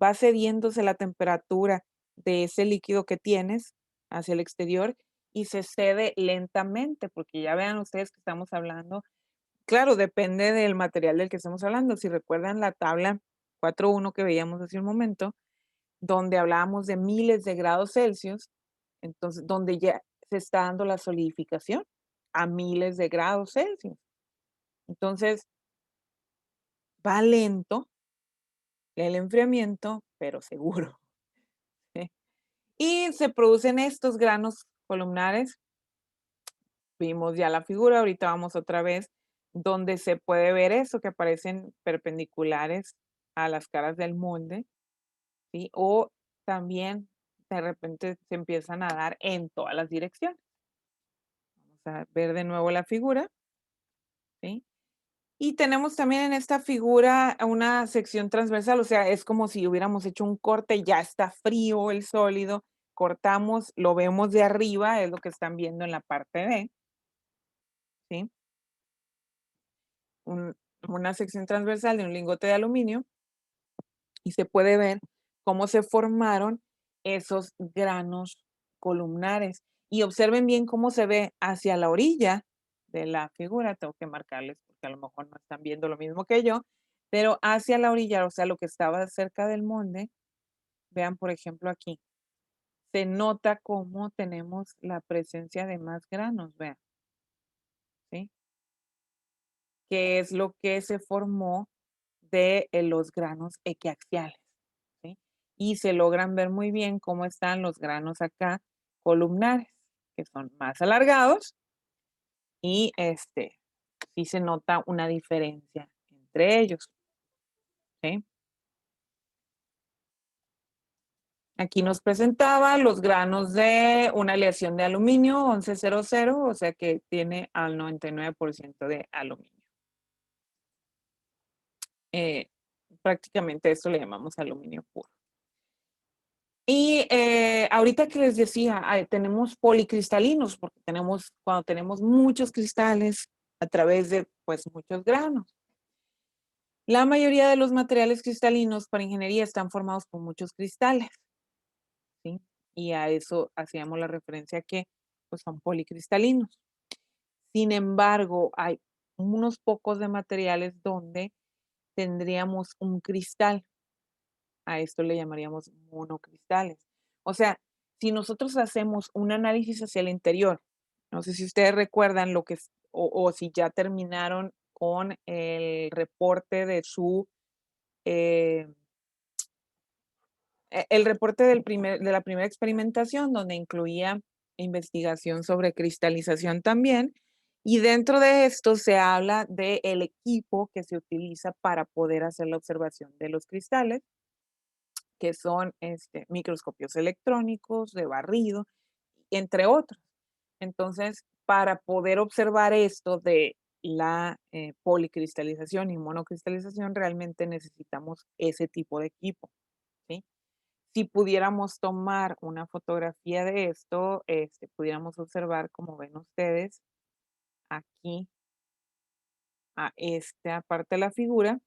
va cediéndose la temperatura de ese líquido que tienes hacia el exterior y se cede lentamente, porque ya vean ustedes que estamos hablando, claro, depende del material del que estamos hablando. Si recuerdan la tabla 4.1 que veíamos hace un momento, donde hablábamos de miles de grados Celsius, entonces donde ya se está dando la solidificación a miles de grados Celsius. Entonces, va lento el enfriamiento, pero seguro. ¿Sí? Y se producen estos granos columnares. Vimos ya la figura, ahorita vamos otra vez, donde se puede ver eso, que aparecen perpendiculares a las caras del molde, ¿sí? O también de repente se empiezan a dar en todas las direcciones. Vamos a ver de nuevo la figura, ¿sí? Y tenemos también en esta figura una sección transversal, o sea, es como si hubiéramos hecho un corte, ya está frío el sólido, cortamos, lo vemos de arriba, es lo que están viendo en la parte B, ¿sí? Una sección transversal de un lingote de aluminio y se puede ver cómo se formaron esos granos columnares. Y observen bien cómo se ve hacia la orilla de la figura. Tengo que marcarles porque a lo mejor no están viendo lo mismo que yo, pero hacia la orilla, o sea, lo que estaba cerca del molde, vean por ejemplo aquí, se nota cómo tenemos la presencia de más granos, vean, ¿sí? Que es lo que se formó de los granos equiaxiales, ¿sí? Y se logran ver muy bien cómo están los granos acá columnares, que son más alargados y sí se nota una diferencia entre ellos, ¿sí? Aquí nos presentaba los granos de una aleación de aluminio 1100, o sea que tiene al 99% de aluminio. Prácticamente esto le llamamos aluminio puro. Y ahorita que les decía, tenemos policristalinos, porque cuando tenemos muchos cristales a través de pues muchos granos. La mayoría de los materiales cristalinos para ingeniería están formados por muchos cristales, ¿sí? Y a eso hacíamos la referencia que pues son policristalinos. Sin embargo, hay unos pocos de materiales donde tendríamos un cristal. A esto le llamaríamos monocristales. O sea, si nosotros hacemos un análisis hacia el interior, no sé si ustedes recuerdan lo que o si ya terminaron con el reporte de eh, el reporte de la primera experimentación, donde incluía investigación sobre cristalización también. Y dentro de esto se habla del equipo que se utiliza para poder hacer la observación de los cristales, que son microscopios electrónicos, de barrido, entre otros. Entonces, para poder observar esto de la policristalización y monocristalización, realmente necesitamos ese tipo de equipo, ¿sí? Si pudiéramos tomar una fotografía de esto, pudiéramos observar, como ven ustedes, aquí a esta parte de la figura,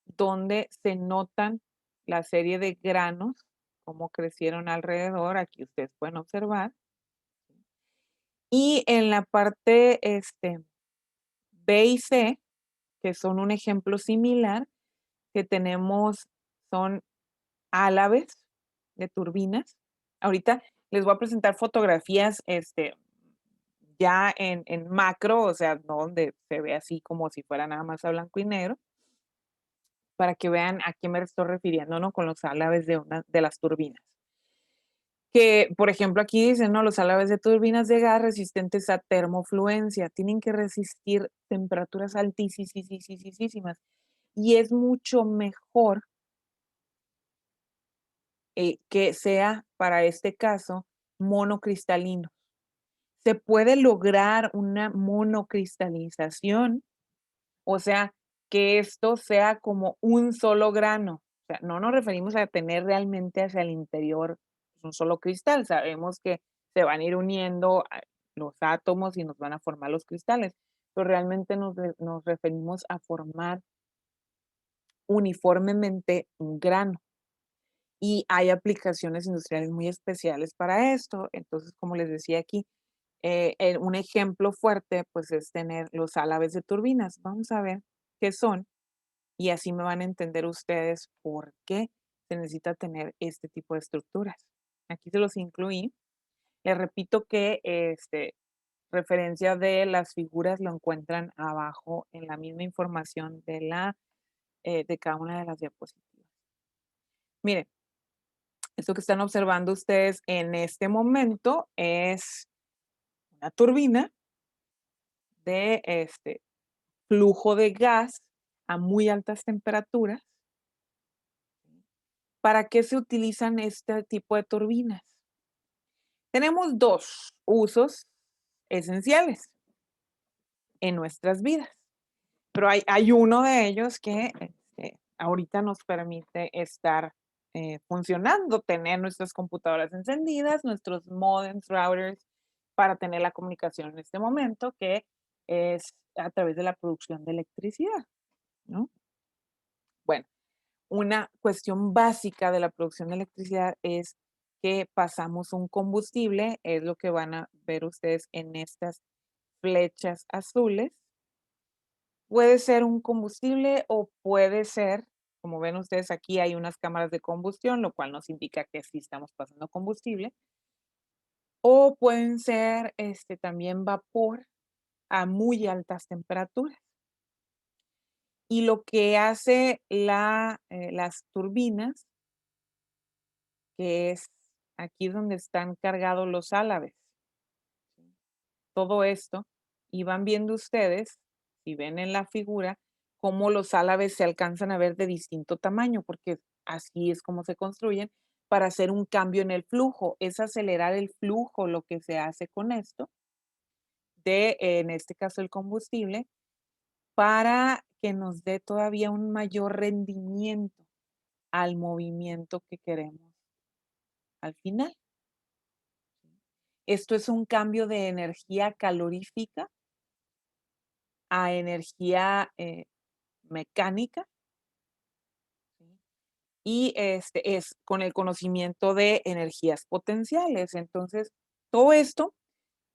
donde se notan la serie de granos, cómo crecieron alrededor, aquí ustedes pueden observar. Y en la parte B y C, que son un ejemplo similar, que tenemos, son álabes de turbinas. Ahorita les voy a presentar fotografías ya en macro, o sea, no donde se ve así como si fuera nada más a blanco y negro, para que vean a qué me estoy refiriendo, ¿no? Con los álabes de las turbinas. Que, por ejemplo, aquí dicen, ¿no? Los álabes de turbinas de gas resistentes a termofluencia tienen que resistir temperaturas altísimas y es mucho mejor que sea, para este caso, monocristalino. Se puede lograr una monocristalización, o sea, que esto sea como un solo grano. O sea, no nos referimos a tener realmente hacia el interior un solo cristal. Sabemos que se van a ir uniendo los átomos y nos van a formar los cristales, pero realmente nos referimos a formar uniformemente un grano. Y hay aplicaciones industriales muy especiales para esto. Entonces, como les decía aquí, un ejemplo fuerte, pues, es tener los álabes de turbinas. Vamos a ver qué son, y así me van a entender ustedes por qué se necesita tener este tipo de estructuras. Aquí se los incluí. Les repito que, referencia de las figuras lo encuentran abajo en la misma información de cada una de las diapositivas. Miren, esto que están observando ustedes en este momento es una turbina de flujo de gas a muy altas temperaturas. ¿Para qué se utilizan este tipo de turbinas? Tenemos dos usos esenciales en nuestras vidas, pero hay uno de ellos que ahorita nos permite estar funcionando, tener nuestras computadoras encendidas, nuestros modems, routers, para tener la comunicación en este momento, que es a través de la producción de electricidad, ¿no? Bueno, una cuestión básica de la producción de electricidad es que pasamos un combustible, es lo que van a ver ustedes en estas flechas azules. Puede ser un combustible o puede ser, como ven ustedes aquí, hay unas cámaras de combustión, lo cual nos indica que sí estamos pasando combustible. O pueden ser también vapor a muy altas temperaturas. Y lo que hace las turbinas, que es aquí donde están cargados los álabes, todo esto, y van viendo ustedes, si ven en la figura, cómo los álabes se alcanzan a ver de distinto tamaño, porque así es como se construyen para hacer un cambio en el flujo, es acelerar el flujo lo que se hace con esto, en este caso el combustible, para que nos dé todavía un mayor rendimiento al movimiento que queremos al final. Esto es un cambio de energía calorífica a energía mecánica, ¿sí? Y es con el conocimiento de energías potenciales. Entonces, todo esto,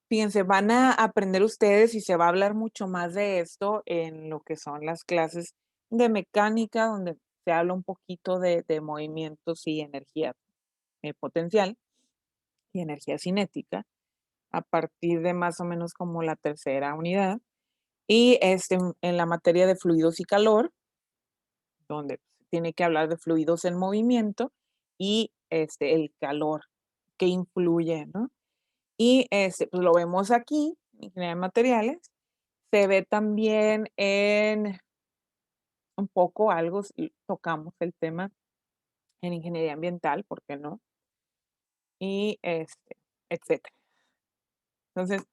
fíjense, van a aprender ustedes y se va a hablar mucho más de esto en lo que son las clases de mecánica, donde se habla un poquito de movimientos y energía potencial y energía cinética, a partir de más o menos como la tercera unidad. Y en la materia de fluidos y calor, donde se tiene que hablar de fluidos en movimiento y el calor que influye, ¿no? Y pues lo vemos aquí, ingeniería de materiales. Se ve también en un poco algo, si tocamos el tema en ingeniería ambiental, ¿por qué no? Y etcétera. Entonces,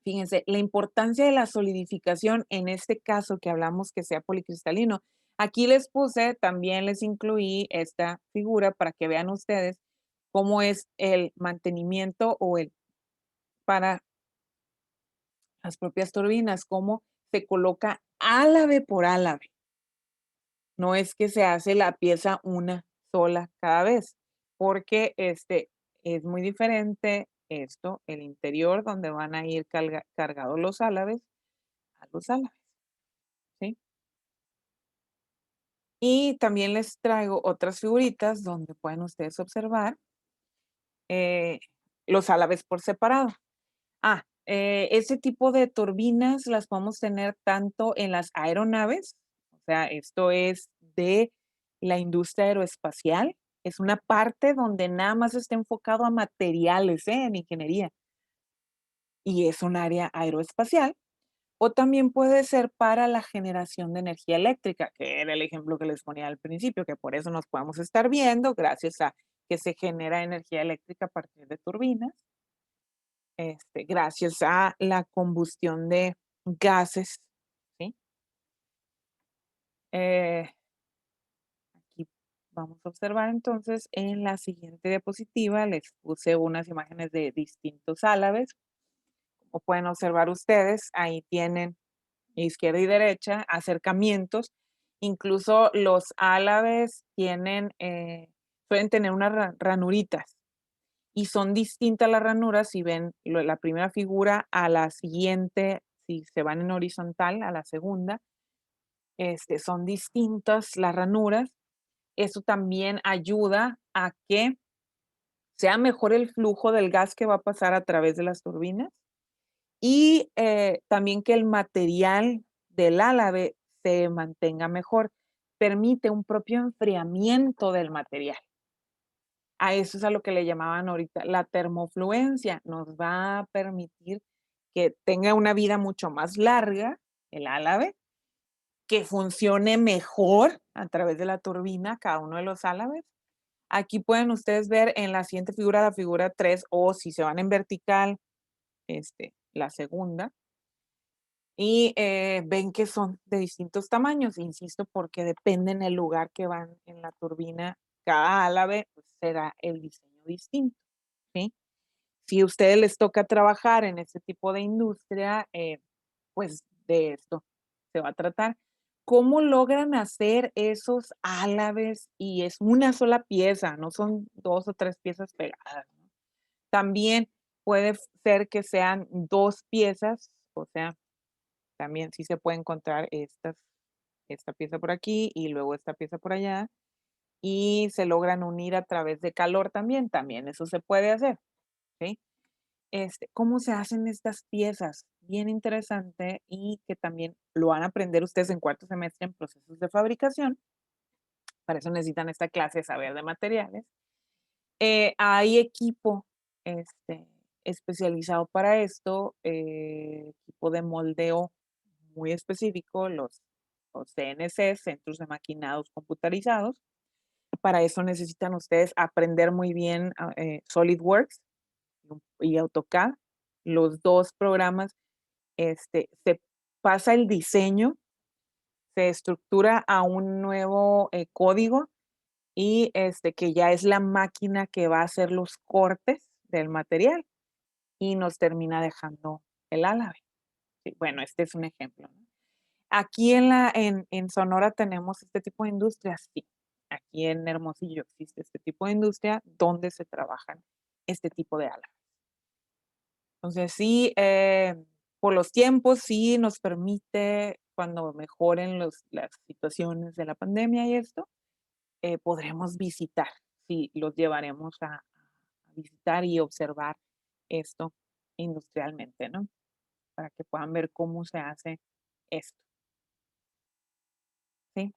Fíjense, la importancia de la solidificación, en este caso que hablamos que sea policristalino. Aquí les puse, también les incluí esta figura para que vean ustedes cómo es el mantenimiento o el para las propias turbinas, cómo se coloca álave por álave. No es que se hace la pieza una sola cada vez, porque es muy diferente esto, el interior donde van a ir cargados los álabes a los álabes, ¿sí? Y también les traigo otras figuritas donde pueden ustedes observar eh, los álabes por separado. Ese tipo de turbinas las podemos tener tanto en las aeronaves, o sea, esto es de la industria aeroespacial, es una parte donde nada más está enfocado a materiales, en ingeniería, y es un área aeroespacial. O también puede ser para la generación de energía eléctrica, que era el ejemplo que les ponía al principio, que por eso nos podemos estar viendo, gracias a que se genera energía eléctrica a partir de turbinas, gracias a la combustión de gases, ¿sí? Eh, Aquí vamos a observar entonces en la siguiente diapositiva, les puse unas imágenes de distintos álabes. Como pueden observar ustedes, ahí tienen izquierda y derecha, acercamientos. Incluso los álabes pueden tener unas ranuritas y son distintas las ranuras si ven la primera figura a la siguiente, si se van en horizontal a la segunda, son distintas las ranuras. Eso también ayuda a que sea mejor el flujo del gas que va a pasar a través de las turbinas y también que el material del álave se mantenga mejor. Permite un propio enfriamiento del material. A eso es a lo que le llamaban ahorita la termofluencia. Nos va a permitir que tenga una vida mucho más larga el álave, que funcione mejor a través de la turbina cada uno de los álabes. Aquí pueden ustedes ver en la siguiente figura, la figura 3, o si se van en vertical, la segunda, y ven que son de distintos tamaños, insisto, porque depende en el lugar que van en la turbina, cada álave pues, será el diseño distinto, ¿sí? Si a ustedes les toca trabajar en este tipo de industria, pues de esto se va a tratar. ¿Cómo logran hacer esos álabes? Y es una sola pieza, no son 2 o 3 piezas pegadas, ¿no? También puede ser que sean 2 piezas, o sea, también sí se puede encontrar esta pieza por aquí y luego esta pieza por allá, y se logran unir a través de calor también eso se puede hacer, ¿sí? ¿Cómo se hacen estas piezas? Bien interesante y que también lo van a aprender ustedes en cuarto semestre en procesos de fabricación. Para eso necesitan esta clase de saber de materiales. Hay equipo especializado para esto, equipo de moldeo muy específico, los CNC, Centros de Maquinados Computarizados. Para eso necesitan ustedes aprender muy bien SolidWorks y AutoCAD. Los dos programas, se pasa el diseño, se estructura a un nuevo código y que ya es la máquina que va a hacer los cortes del material y nos termina dejando el álave. Sí, bueno, este es un ejemplo, ¿no? Aquí en Sonora tenemos este tipo de industrias, sí. Aquí en Hermosillo existe este tipo de industria donde se trabajan este tipo de álabes. Entonces sí, por los tiempos sí nos permite, cuando mejoren las situaciones de la pandemia y esto, podremos visitar, sí, los llevaremos a visitar y observar esto industrialmente, ¿no? Para que puedan ver cómo se hace esto, ¿sí?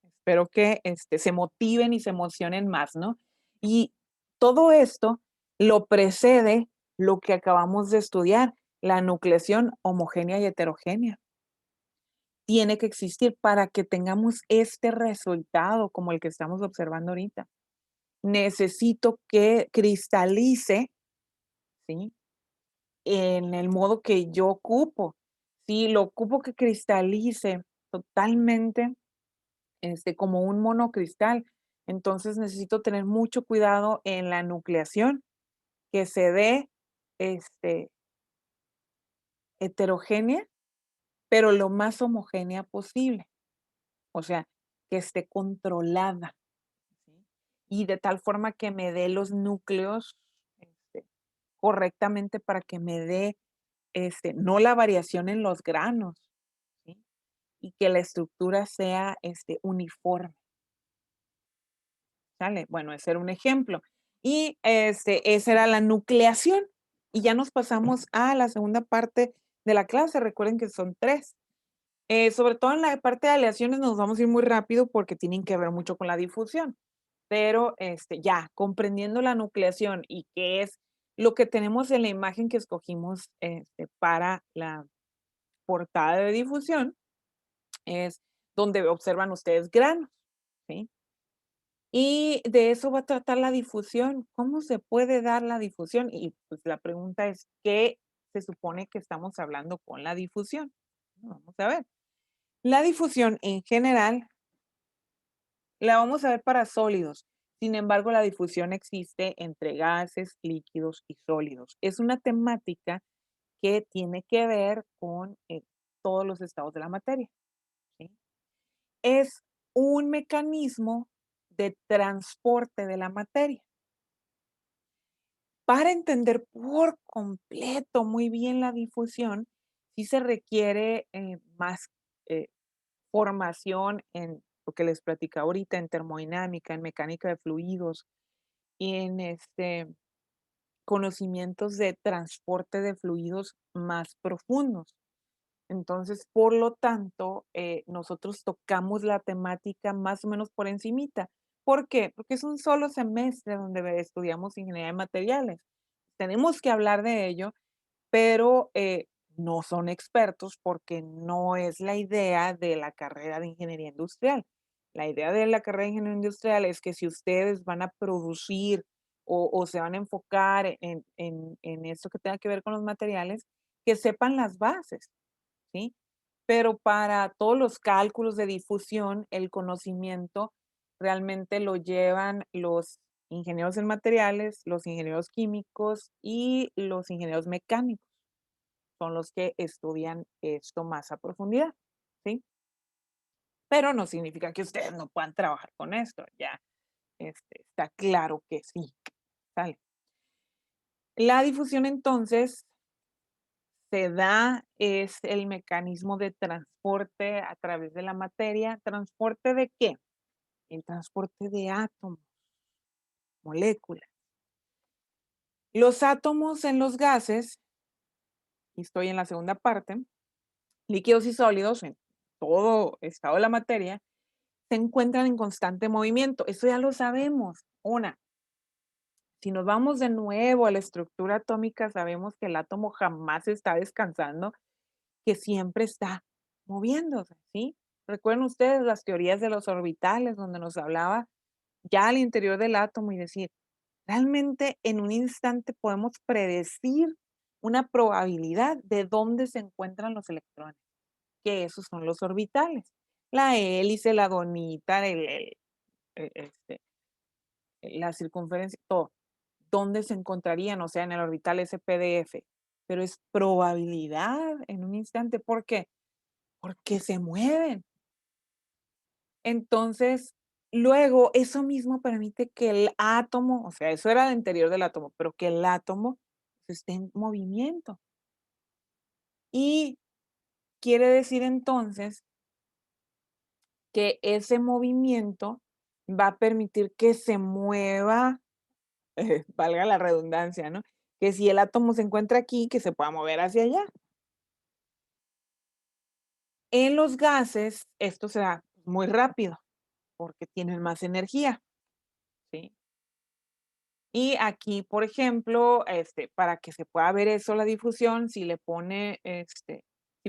Espero que se motiven y se emocionen más, ¿no? Y todo esto lo precede lo que acabamos de estudiar, la nucleación homogénea y heterogénea. Tiene que existir para que tengamos este resultado como el que estamos observando ahorita. Necesito que cristalice, ¿sí? en el modo que yo ocupo. Si lo ocupo que cristalice totalmente, como un monocristal, entonces necesito tener mucho cuidado en la nucleación, que se dé, este, heterogénea, pero lo más homogénea posible. O sea, que esté controlada, ¿sí? Y de tal forma que me dé los núcleos, correctamente para que me dé, no la variación en los granos, ¿sí? Y que la estructura sea, uniforme, ¿sale? Bueno, ese era un ejemplo. Y, esa era la nucleación. Y ya nos pasamos a la segunda parte de la clase. Recuerden que son 3. Sobre todo en la parte de aleaciones nos vamos a ir muy rápido porque tienen que ver mucho con la difusión. Pero, ya comprendiendo la nucleación y qué es lo que tenemos en la imagen que escogimos, para la portada de difusión, es donde observan ustedes granos, ¿sí? Y de eso va a tratar la difusión. ¿Cómo se puede dar la difusión? Y, pues, la pregunta es, ¿qué se supone que estamos hablando con la difusión? Vamos a ver. La difusión en general la vamos a ver para sólidos. Sin embargo, la difusión existe entre gases, líquidos y sólidos. Es una temática que tiene que ver con todos los estados de la materia, ¿sí? Es un mecanismo de transporte de la materia. Para entender por completo muy bien la difusión, sí se requiere más eh, formación en lo que les platicaba ahorita, en termodinámica, en mecánica de fluidos y en conocimientos de transporte de fluidos más profundos. Entonces, por lo tanto, nosotros tocamos la temática más o menos por encimita. ¿Por qué? Porque es un solo semestre donde estudiamos ingeniería de materiales. Tenemos que hablar de ello, pero no son expertos porque no es la idea de la carrera de ingeniería industrial. La idea de la carrera de ingeniería industrial es que si ustedes van a producir o se van a enfocar en esto que tenga que ver con los materiales, que sepan las bases, ¿sí? Pero para todos los cálculos de difusión, el conocimiento realmente lo llevan los ingenieros en materiales, los ingenieros químicos y los ingenieros mecánicos. Son los que estudian esto más a profundidad, ¿sí? Pero no significa que ustedes no puedan trabajar con esto, ya está claro que sí, ¿sale? La difusión entonces se da, es el mecanismo de transporte a través de la materia. ¿Transporte de qué? El transporte de átomos, moléculas. Los átomos en los gases, y estoy en la segunda parte, líquidos y sólidos, en todo estado de la materia, se encuentran en constante movimiento. Eso ya lo sabemos. Una, si nos vamos de nuevo a la estructura atómica, sabemos que el átomo jamás está descansando, que siempre está moviéndose, ¿sí? Recuerden ustedes las teorías de los orbitales, donde nos hablaba ya al interior del átomo y decir, realmente en un instante podemos predecir una probabilidad de dónde se encuentran los electrones, que esos son los orbitales. La hélice, la donita, e- este, la circunferencia, todo. ¿Dónde se encontrarían? O sea, en el orbital SPDF. Pero es probabilidad en un instante. ¿Por qué? Porque se mueven. Entonces, luego eso mismo permite que el átomo, o sea, eso era el interior del átomo, pero que el átomo esté en movimiento. Y quiere decir entonces que ese movimiento va a permitir que se mueva, valga la redundancia, ¿no? Que si el átomo se encuentra aquí, que se pueda mover hacia allá. En los gases, esto se da muy rápido porque tienen más energía, ¿sí? Y aquí, por ejemplo, para que se pueda ver eso, la difusión, si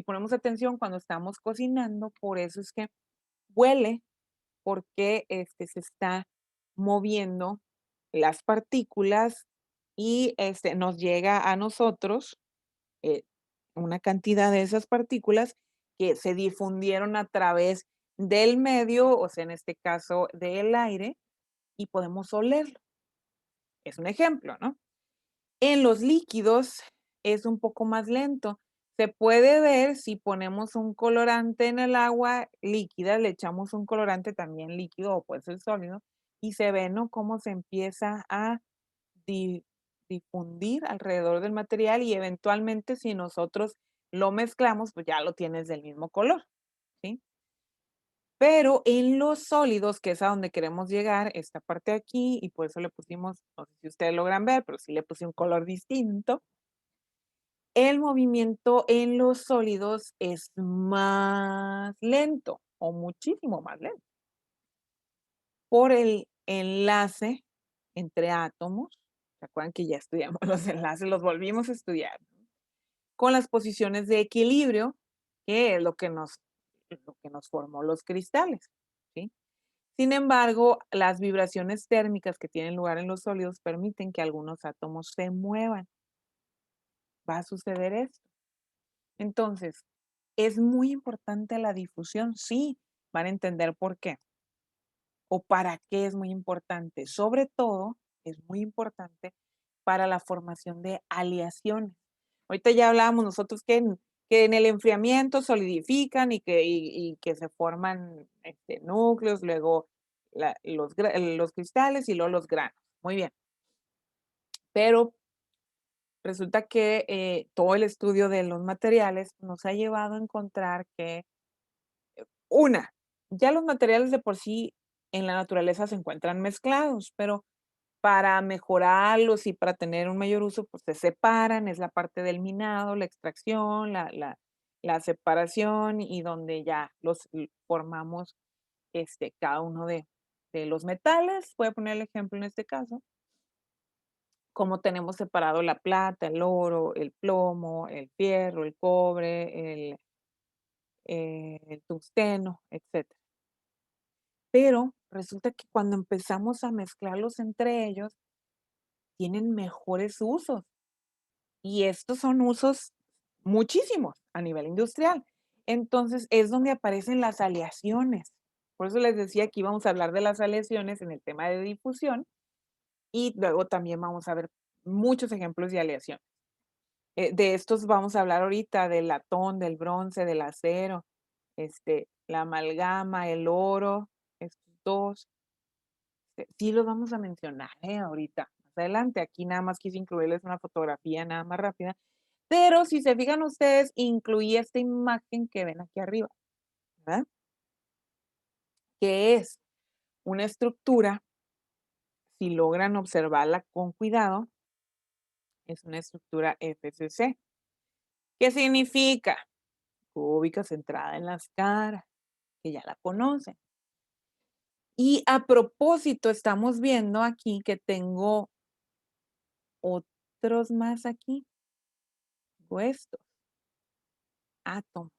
ponemos atención cuando estamos cocinando, por eso es que huele, porque se está moviendo las partículas y nos llega a nosotros eh, una cantidad de esas partículas que se difundieron a través del medio, o sea, en este caso del aire, y podemos olerlo. Es un ejemplo, ¿no? En los líquidos es un poco más lento. Se puede ver si ponemos un colorante en el agua líquida, le echamos un colorante también líquido o puede ser sólido, y se ve, ¿no? Cómo se empieza a di difundir alrededor del material y eventualmente si nosotros lo mezclamos, pues ya lo tienes del mismo color, ¿sí? Pero en los sólidos, que es a donde queremos llegar, esta parte de aquí, y por eso le pusimos, no sé si ustedes logran ver, pero sí le puse un color distinto. El movimiento en los sólidos es más lento o muchísimo más lento por el enlace entre átomos. ¿Se acuerdan que ya estudiamos los enlaces? Los volvimos a estudiar, ¿no? Con las posiciones de equilibrio, que es lo que nos formó los cristales, ¿sí? Sin embargo, las vibraciones térmicas que tienen lugar en los sólidos permiten que algunos átomos se muevan. Va a suceder esto. Entonces, ¿es muy importante la difusión? Sí, van a entender por qué o para qué es muy importante. Sobre todo, es muy importante para la formación de aleaciones. Ahorita ya hablábamos nosotros que en el enfriamiento solidifican y que se forman núcleos, luego los cristales y luego los granos. Muy bien. Pero resulta que todo el estudio de los materiales nos ha llevado a encontrar que, una, ya los materiales de por sí en la naturaleza se encuentran mezclados, pero para mejorarlos y para tener un mayor uso, pues se separan, es la parte del minado, la extracción, la separación y donde ya formamos cada uno de los metales. Voy a poner el ejemplo en este caso, como tenemos separado la plata, el oro, el plomo, el fierro, el cobre, el tungsteno, etcétera. Pero resulta que cuando empezamos a mezclarlos entre ellos, tienen mejores usos. Y estos son usos muchísimos a nivel industrial. Entonces, es donde aparecen las aleaciones. Por eso les decía que íbamos a hablar de las aleaciones en el tema de difusión y luego también vamos a ver muchos ejemplos de aleación. De estos vamos a hablar ahorita, del latón, del bronce, del acero, la amalgama, el oro, estos dos. Sí los vamos a mencionar, ahorita, más adelante. Aquí nada más quise incluirles una fotografía nada más rápida, pero si se fijan ustedes, incluí esta imagen que ven aquí arriba, ¿verdad? Que es una estructura, si logran observarla con cuidado, es una estructura FCC. ¿Qué significa? Cúbica centrada en las caras, que ya la conocen. Y a propósito, estamos viendo aquí que tengo otros más aquí, estos átomos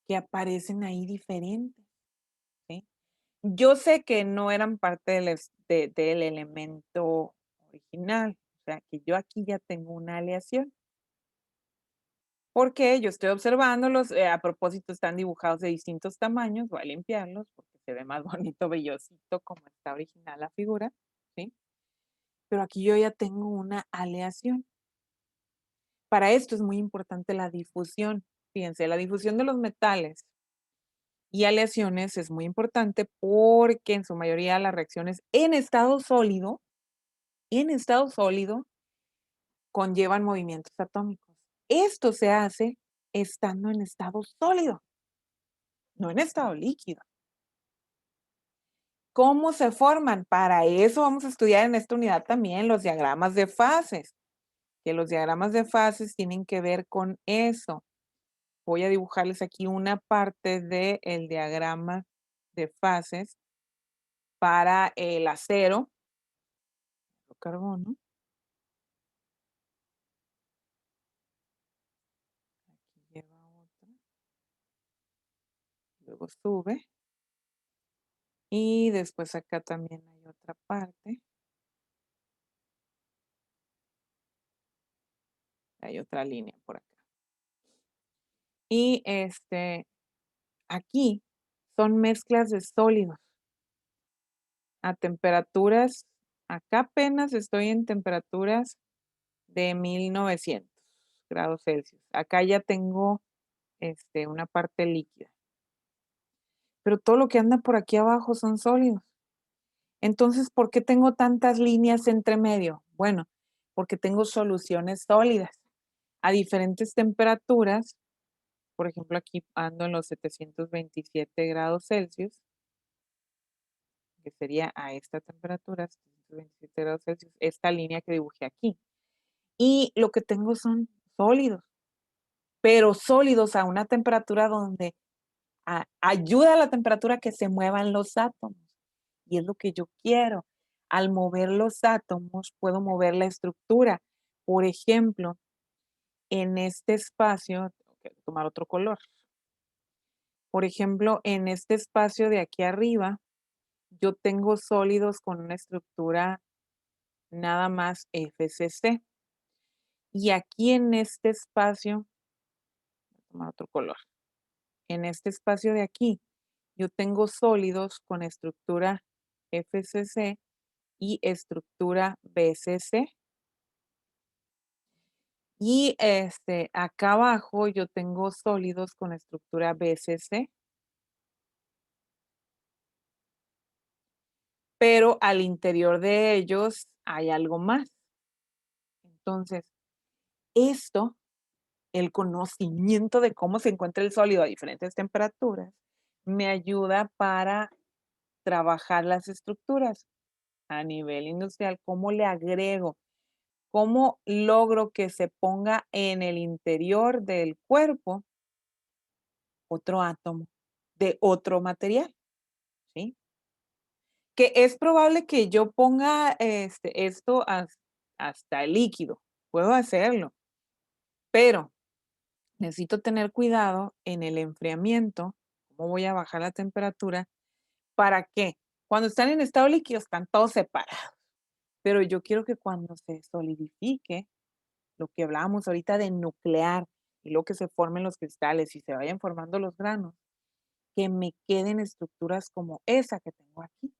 que aparecen ahí diferentes, ¿sí? Yo sé que no eran parte del elemento original, o sea, que yo aquí ya tengo una aleación. Porque yo estoy observándolos, a propósito están dibujados de distintos tamaños, voy a limpiarlos porque se ve más bonito, brillosito como está original la figura, ¿sí? Pero aquí yo ya tengo una aleación. Para esto es muy importante la difusión. Fíjense, la difusión de los metales y aleaciones es muy importante porque en su mayoría las reacciones en estado sólido, conllevan movimientos atómicos. Esto se hace estando en estado sólido, no en estado líquido. ¿Cómo se forman? Para eso vamos a estudiar en esta unidad también los diagramas de fases, que los diagramas de fases tienen que ver con eso. Voy a dibujarles aquí una parte del diagrama de fases para el acero, el carbono. Aquí lleva otra, luego sube. Y después acá también hay otra parte. Hay otra línea por acá. Y aquí son mezclas de sólidos a temperaturas, acá apenas estoy en temperaturas de 1900 grados Celsius. Acá ya tengo una parte líquida. Pero todo lo que anda por aquí abajo son sólidos. Entonces, ¿por qué tengo tantas líneas entre medio? Bueno, porque tengo soluciones sólidas a diferentes temperaturas. Por ejemplo, aquí ando en los 727 grados Celsius, que sería a esta temperatura, 727 grados Celsius, esta línea que dibujé aquí. Y lo que tengo son sólidos, pero sólidos a una temperatura donde ayuda a la temperatura que se muevan los átomos. Y es lo que yo quiero. Al mover los átomos, puedo mover la estructura. Por ejemplo, en este espacio, tengo que tomar otro color. Por ejemplo, en este espacio de aquí arriba, yo tengo sólidos con una estructura nada más FCC. Y aquí en este espacio, voy a tomar otro color. En este espacio de aquí, yo tengo sólidos con estructura FCC y estructura BCC. Y acá abajo yo tengo sólidos con estructura BCC. Pero al interior de ellos hay algo más. Entonces, esto, el conocimiento de cómo se encuentra el sólido a diferentes temperaturas, me ayuda para trabajar las estructuras a nivel industrial. ¿Cómo le agrego? ¿Cómo logro que se ponga en el interior del cuerpo otro átomo de otro material? ¿Sí? Que es probable que yo ponga esto hasta el líquido. Puedo hacerlo, pero necesito tener cuidado en el enfriamiento. ¿Cómo voy a bajar la temperatura? ¿Para qué? Cuando están en estado líquido están todos separados, pero yo quiero que cuando se solidifique, lo que hablábamos ahorita de nuclear y luego que se formen los cristales y se vayan formando los granos, que me queden estructuras como esa que tengo aquí,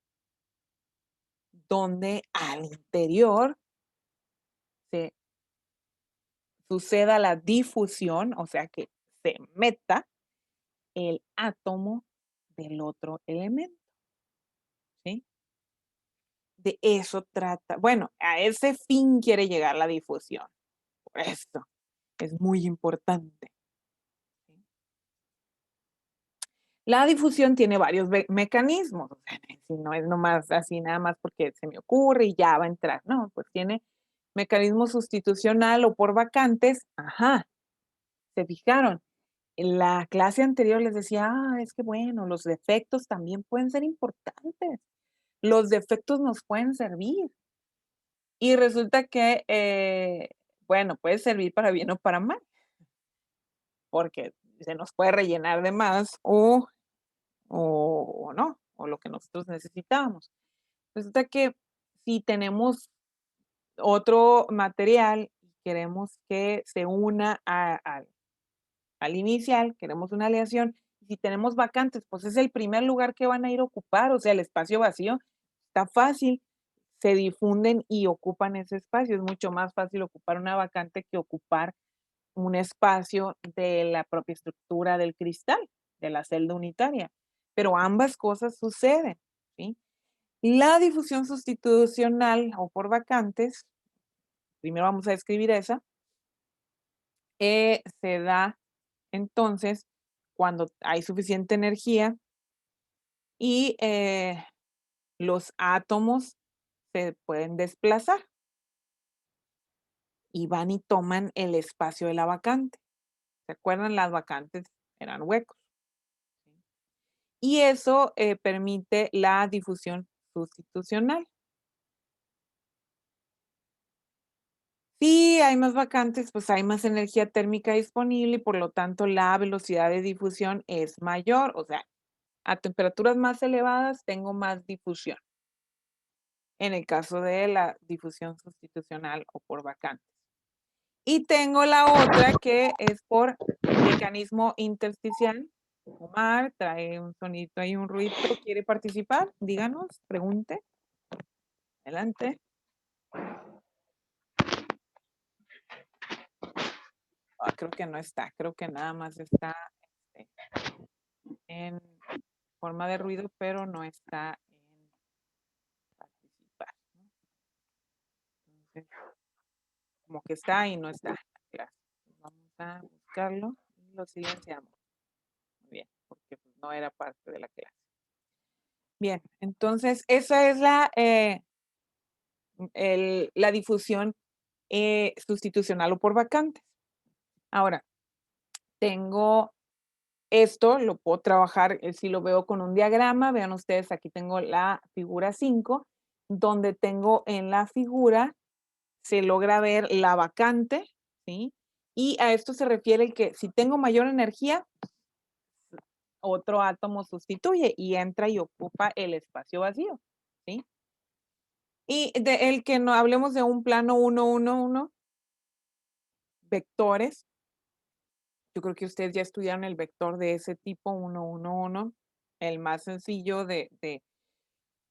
donde al interior se suceda la difusión, o sea, que se meta el átomo del otro elemento, ¿sí? De eso trata. Bueno, a ese fin quiere llegar la difusión. Por esto es muy importante. ¿Sí? La difusión tiene varios mecanismos. O sea, si no es nomás así, nada más porque se me ocurre y ya va a entrar. No, pues tiene mecanismo sustitucional o por vacantes. Ajá, ¿se fijaron? En la clase anterior les decía, es que bueno, los defectos también pueden ser importantes. Los defectos nos pueden servir. Y resulta que, bueno, puede servir para bien o para mal, porque se nos puede rellenar de más o no, o lo que nosotros necesitábamos. Resulta que si tenemos otro material y queremos que se una al inicial, queremos una aleación, si tenemos vacantes, pues es el primer lugar que van a ir a ocupar, o sea, el espacio vacío está fácil, se difunden y ocupan ese espacio. Es mucho más fácil ocupar una vacante que ocupar un espacio de la propia estructura del cristal, de la celda unitaria. Pero ambas cosas suceden, ¿sí? La difusión sustitucional o por vacantes, primero vamos a describir esa, se da entonces cuando hay suficiente energía y los átomos se pueden desplazar y van y toman el espacio de la vacante. ¿Se acuerdan? Las vacantes eran huecos. ¿Sí? Y eso permite la difusión sustitucional. Si hay más vacantes, pues hay más energía térmica disponible y por lo tanto la velocidad de difusión es mayor. O sea, a temperaturas más elevadas tengo más difusión. En el caso de la difusión sustitucional o por vacantes. Y tengo la otra que es por mecanismo intersticial. Omar trae un sonito ahí, un ruido. ¿Quiere participar? Díganos, pregunte. Adelante. Creo que no está, creo que nada más está este, en forma de ruido, pero no está en participar, ¿no? Entonces, como que está y no está en la clase. Vamos a buscarlo y lo silenciamos. Muy bien, porque pues, no era parte de la clase. Bien, entonces esa es la difusión sustitucional o por vacantes. Ahora, tengo esto, lo puedo trabajar, si lo veo con un diagrama, vean ustedes, aquí tengo la figura 5, donde tengo en la figura, se logra ver la vacante, ¿sí? Y a esto se refiere el que si tengo mayor energía, otro átomo sustituye y entra y ocupa el espacio vacío, ¿sí? Y de el que no hablemos de un plano 1, 1, 1, vectores. Yo creo que ustedes ya estudiaron el vector de ese tipo 1, 1, 1, el más sencillo de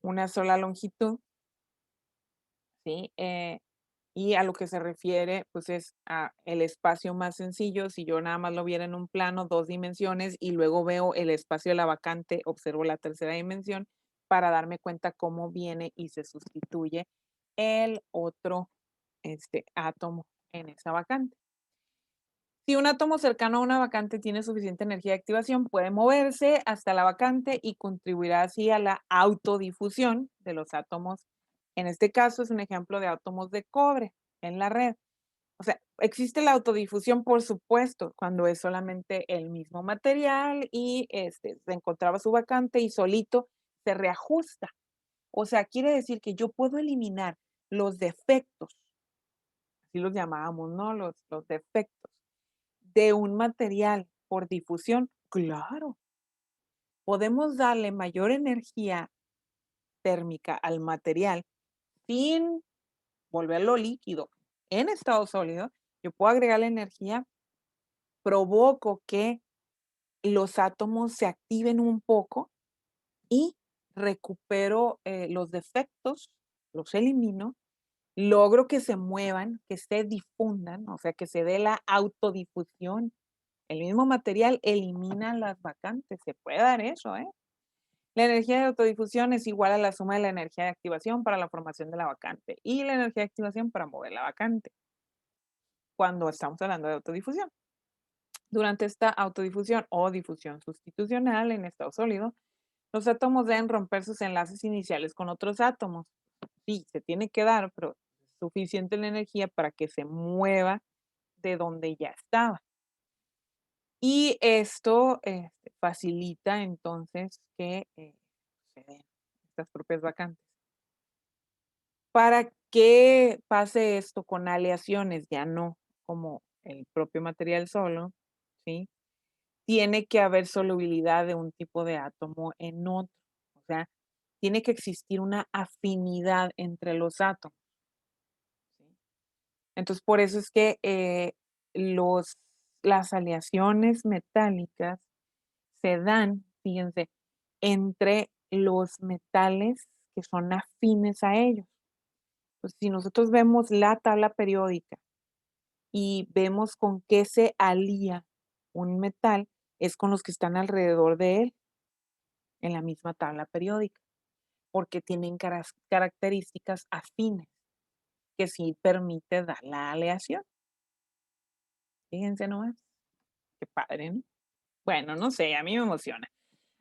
una sola longitud, ¿sí? Y a lo que se refiere, pues es a el espacio más sencillo. Si yo nada más lo viera en un plano, 2 dimensiones, y luego veo el espacio de la vacante, observo la tercera dimensión para darme cuenta cómo viene y se sustituye el otro átomo en esa vacante. Si un átomo cercano a una vacante tiene suficiente energía de activación, puede moverse hasta la vacante y contribuirá así a la autodifusión de los átomos. En este caso es un ejemplo de átomos de cobre en la red. O sea, existe la autodifusión, por supuesto, cuando es solamente el mismo material y se encontraba su vacante y solito se reajusta. O sea, quiere decir que yo puedo eliminar los defectos, así los llamábamos, ¿no? Los defectos de un material por difusión. Claro, podemos darle mayor energía térmica al material sin volverlo líquido en estado sólido. Yo puedo agregarle energía, provoco que los átomos se activen un poco y recupero los defectos, los elimino, logro que se muevan, que se difundan, o sea, que se dé la autodifusión. El mismo material elimina las vacantes, se puede dar eso, ¿eh? La energía de autodifusión es igual a la suma de la energía de activación para la formación de la vacante y la energía de activación para mover la vacante, cuando estamos hablando de autodifusión. Durante esta autodifusión o difusión sustitucional en estado sólido, los átomos deben romper sus enlaces iniciales con otros átomos. Sí, se tiene que dar, pero es suficiente la energía para que se mueva de donde ya estaba. Y esto facilita entonces que se den estas propias vacantes. Para que pase esto con aleaciones, ya no como el propio material solo, ¿sí? Tiene que haber solubilidad de un tipo de átomo en otro. O sea, tiene que existir una afinidad entre los átomos, ¿sí? Entonces, por eso es que los, las aleaciones metálicas se dan, fíjense, entre los metales que son afines a ellos. Pues si nosotros vemos la tabla periódica y vemos con qué se alía un metal, es con los que están alrededor de él en la misma tabla periódica, porque tienen características afines que sí permite dar la aleación. Fíjense nomás, qué padre, ¿no? Bueno, no sé, a mí me emociona.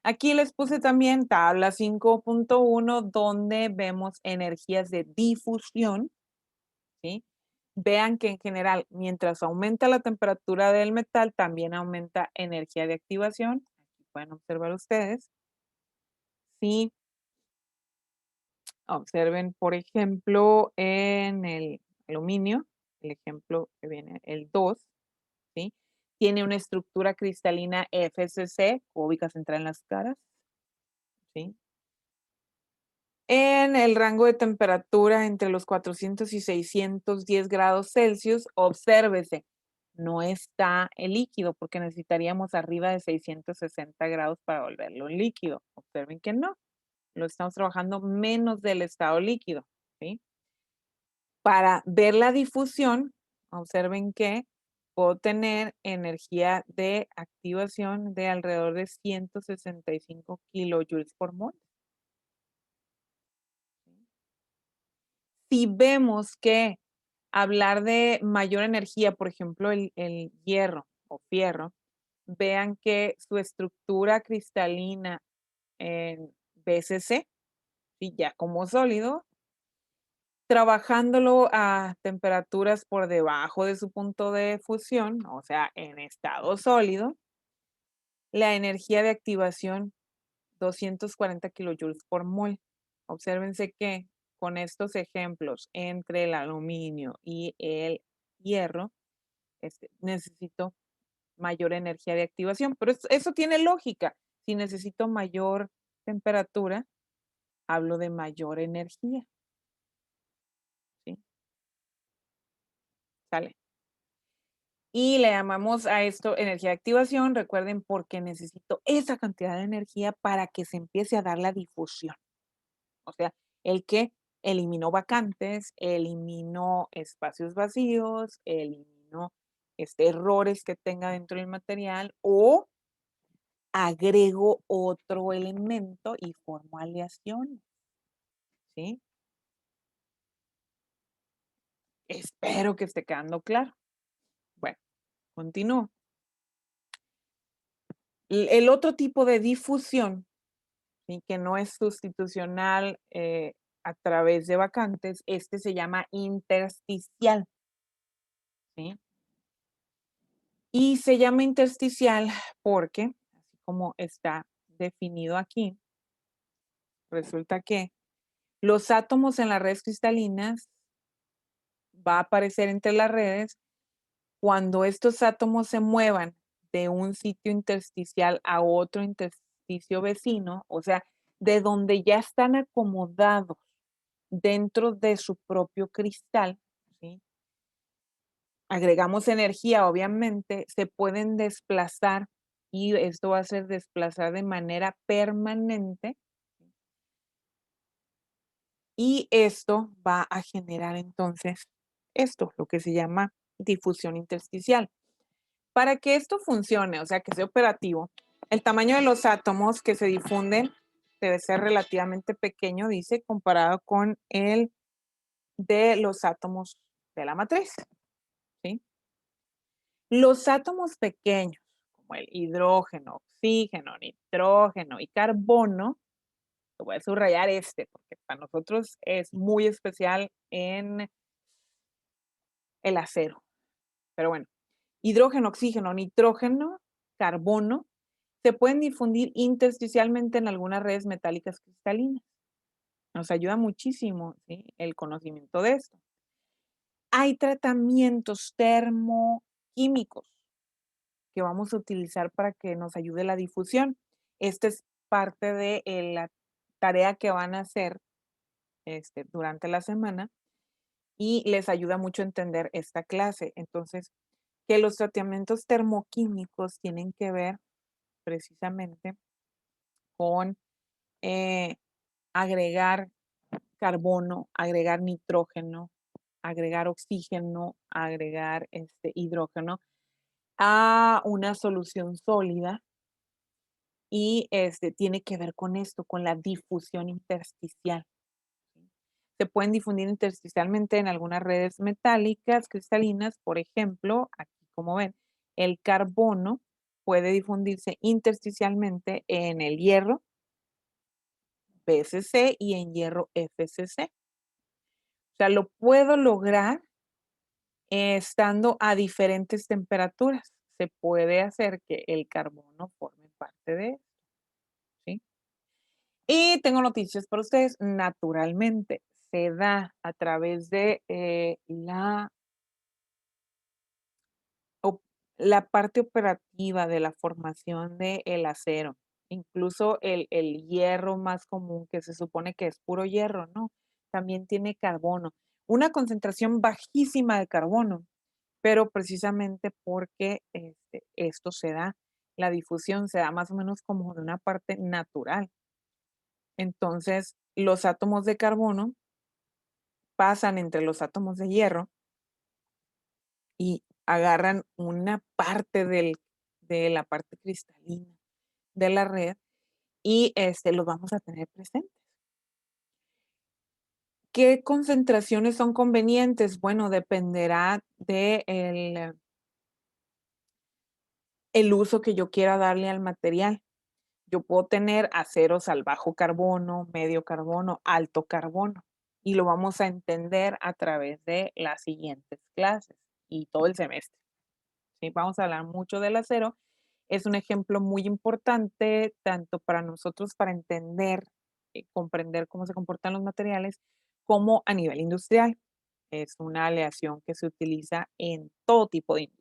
Aquí les puse también tabla 5.1 donde vemos energías de difusión, ¿sí? Vean que en general, mientras aumenta la temperatura del metal, también aumenta energía de activación. Aquí pueden observar ustedes. Sí, observen, por ejemplo, en el aluminio, el ejemplo que viene, el 2, ¿sí? Tiene una estructura cristalina FCC, cúbica central en las caras, ¿sí? En el rango de temperatura entre los 400 y 610 grados Celsius, obsérvese, no está el líquido porque necesitaríamos arriba de 660 grados para volverlo líquido. Observen que no, lo estamos trabajando menos del estado líquido, ¿sí? Para ver la difusión, observen que puedo tener energía de activación de alrededor de 165 kilojoules por mol. Si vemos que hablar de mayor energía, por ejemplo, el hierro o fierro, vean que su estructura cristalina en BCC, y ya como sólido, trabajándolo a temperaturas por debajo de su punto de fusión, o sea, en estado sólido, la energía de activación 240 kilojoules por mol. Obsérvense que con estos ejemplos entre el aluminio y el hierro, necesito mayor energía de activación, pero eso tiene lógica. Si necesito mayor temperatura, hablo de mayor energía, ¿sí? ¿Sale? Y le llamamos a esto energía de activación, recuerden, porque necesito esa cantidad de energía para que se empiece a dar la difusión. O sea, el que eliminó vacantes, eliminó espacios vacíos, eliminó errores que tenga dentro del material o agrego otro elemento y formo aleaciones, ¿sí? Espero que esté quedando claro. Bueno, continúo. El otro tipo de difusión, ¿sí? Que no es sustitucional a través de vacantes, se llama intersticial, ¿sí? Y se llama intersticial porque, así como está definido aquí, resulta que los átomos en las redes cristalinas va a aparecer entre las redes cuando estos átomos se muevan de un sitio intersticial a otro intersticio vecino, o sea, de donde ya están acomodados dentro de su propio cristal, ¿sí? Agregamos energía, obviamente, se pueden desplazar y esto va a ser desplazar de manera permanente y esto va a generar entonces esto, lo que se llama difusión intersticial. Para que esto funcione, o sea, que sea operativo, el tamaño de los átomos que se difunden debe ser relativamente pequeño, dice, comparado con el de los átomos de la matriz, ¿sí? Los átomos pequeños, como el hidrógeno, oxígeno, nitrógeno y carbono, te voy a subrayar porque para nosotros es muy especial en el acero. Pero bueno, hidrógeno, oxígeno, nitrógeno, carbono, se pueden difundir intersticialmente en algunas redes metálicas cristalinas. Nos ayuda muchísimo, ¿sí? El conocimiento de esto. Hay tratamientos termoquímicos que vamos a utilizar para que nos ayude la difusión. Esta es parte de la tarea que van a hacer durante la semana y les ayuda mucho a entender esta clase. Entonces, que los tratamientos termoquímicos tienen que ver precisamente con agregar carbono, agregar nitrógeno, agregar oxígeno, agregar hidrógeno a una solución sólida y tiene que ver con esto, con la difusión intersticial. Se pueden difundir intersticialmente en algunas redes metálicas cristalinas, por ejemplo, aquí como ven, el carbono puede difundirse intersticialmente en el hierro PCC y en hierro FCC. O sea, lo puedo lograr estando a diferentes temperaturas. Se puede hacer que el carbono forme parte de esto, ¿sí? Y tengo noticias para ustedes. Naturalmente, se da a través de la parte operativa de la formación del acero Incluso el hierro más común, que se supone que es puro hierro, ¿no? También tiene carbono. Una concentración bajísima de carbono, pero precisamente porque, esto se da, la difusión se da más o menos como de una parte natural. Entonces, los átomos de carbono pasan entre los átomos de hierro y agarran una parte de la parte cristalina de la red y, los vamos a tener presentes. ¿Qué concentraciones son convenientes? Bueno, dependerá de el uso que yo quiera darle al material. Yo puedo tener aceros al bajo carbono, medio carbono, alto carbono, y lo vamos a entender a través de las siguientes clases y todo el semestre. ¿Sí? Vamos a hablar mucho del acero. Es un ejemplo muy importante tanto para nosotros para entender, comprender cómo se comportan los materiales, como a nivel industrial. Es una aleación que se utiliza en todo tipo de industria.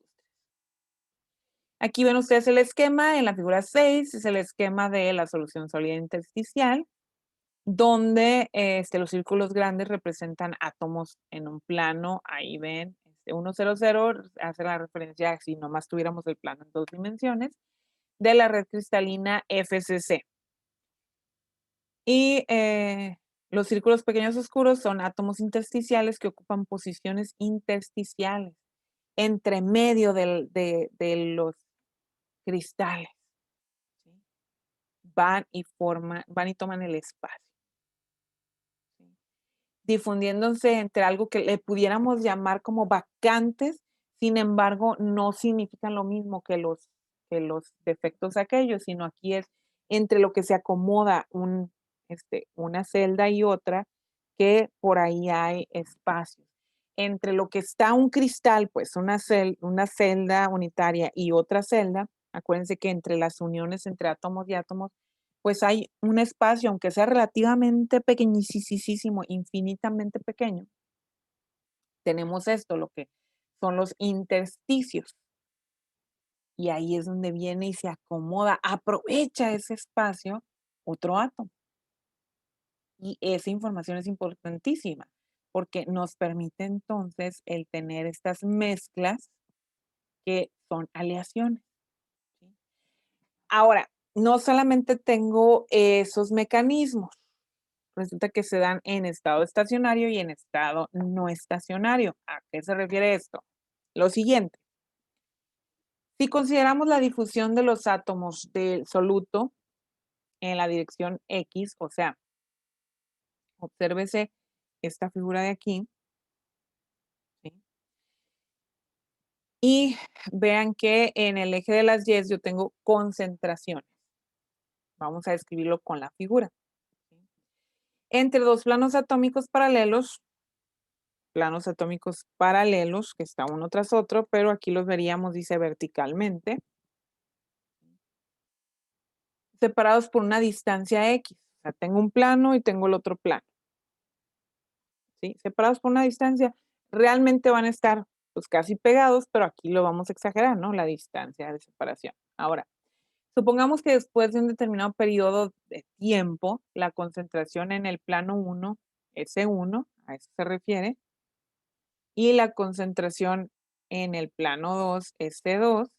Aquí ven ustedes el esquema, en la figura 6 es el esquema de la solución sólida intersticial, donde los círculos grandes representan átomos en un plano, ahí ven, 1, 0, 0, hace la referencia, si nomás tuviéramos el plano en 2 dimensiones, de la red cristalina FCC. Y los círculos pequeños oscuros son átomos intersticiales que ocupan posiciones intersticiales entre medio de los cristales. ¿Sí? Van y toman el espacio. ¿Sí? Difundiéndose entre algo que le pudiéramos llamar como vacantes, sin embargo, no significan lo mismo que los defectos aquellos, sino aquí es entre lo que se acomoda una celda y otra, que por ahí hay espacio. Entre lo que está un cristal, pues una celda unitaria y otra celda, acuérdense que entre las uniones entre átomos y átomos, pues hay un espacio, aunque sea relativamente pequeñisísimo, infinitamente pequeño, tenemos esto, lo que son los intersticios. Y ahí es donde viene y se acomoda, aprovecha ese espacio otro átomo. Y esa información es importantísima, porque nos permite entonces el tener estas mezclas que son aleaciones. ¿Sí? Ahora, no solamente tengo esos mecanismos, resulta que se dan en estado estacionario y en estado no estacionario. ¿A qué se refiere esto? Lo siguiente, si consideramos la difusión de los átomos del soluto en la dirección X, o sea, obsérvese esta figura de aquí, ¿sí? Y vean que en el eje de las Y yo tengo concentraciones. Vamos a describirlo con la figura. ¿Sí? Entre dos planos atómicos paralelos, que está uno tras otro, pero aquí los veríamos, dice, verticalmente, separados por una distancia X. O sea, tengo un plano y tengo el otro plano. ¿Sí? Separados por una distancia, realmente van a estar pues casi pegados, pero aquí lo vamos a exagerar, ¿no? La distancia de separación. Ahora, supongamos que después de un determinado periodo de tiempo, la concentración en el plano 1, S1, a eso se refiere, y la concentración en el plano 2, S2.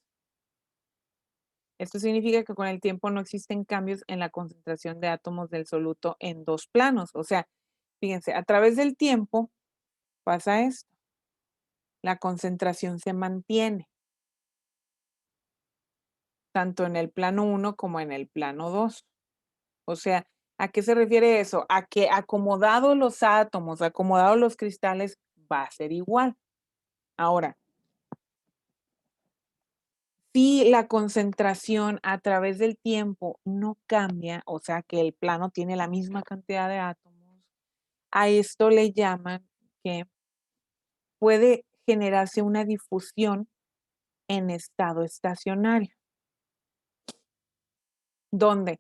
Esto significa que con el tiempo no existen cambios en la concentración de átomos del soluto en dos planos. O sea, fíjense, a través del tiempo pasa esto. La concentración se mantiene, tanto en el plano 1 como en el plano 2. O sea, ¿a qué se refiere eso? A que acomodados los átomos, acomodados los cristales, va a ser igual. Ahora, si la concentración a través del tiempo no cambia, o sea que el plano tiene la misma cantidad de átomos, a esto le llaman que puede generarse una difusión en estado estacionario, donde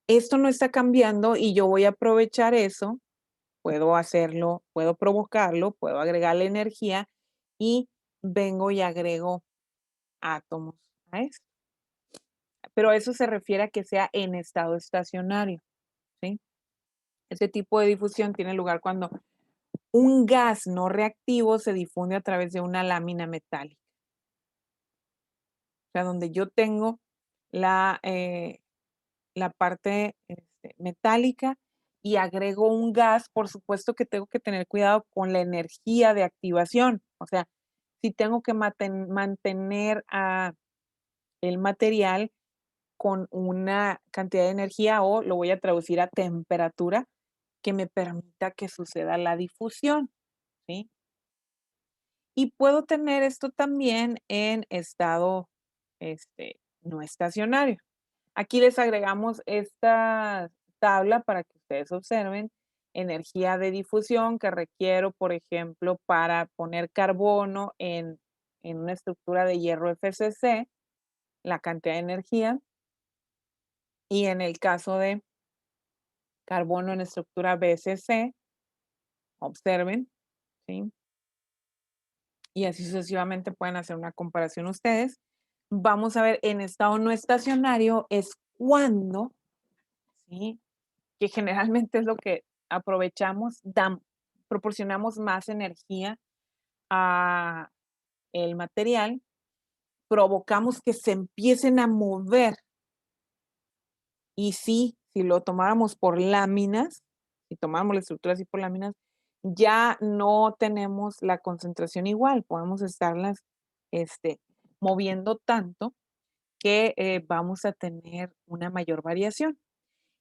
esto no está cambiando y yo voy a aprovechar eso, puedo hacerlo, puedo provocarlo, puedo agregarle energía y vengo y agrego átomos a esto. pero eso se refiere a que sea en estado estacionario, ¿sí? Ese tipo de difusión tiene lugar cuando un gas no reactivo se difunde a través de una lámina metálica. O sea, donde yo tengo la, la parte metálica y agrego un gas, por supuesto que tengo que tener cuidado con la energía de activación. O sea, si tengo que mantener el material con una cantidad de energía o lo voy a traducir a temperatura que me permita que suceda la difusión, ¿sí? Y puedo tener esto también en estado no estacionario. Aquí les agregamos esta tabla para que ustedes observen energía de difusión que requiero, por ejemplo, para poner carbono en una estructura de hierro FCC, la cantidad de energía, y en el caso de carbono en estructura BCC, observen, ¿sí? Y así sucesivamente pueden hacer una comparación ustedes. Vamos a ver, en estado no estacionario es cuando, ¿sí? Que generalmente es lo que aprovechamos, proporcionamos más energía a el material, provocamos que se empiecen a mover. Y sí, si lo tomáramos por láminas, si tomáramos la estructura así por láminas, ya no tenemos la concentración igual, podemos estarlas este, moviendo tanto que vamos a tener una mayor variación.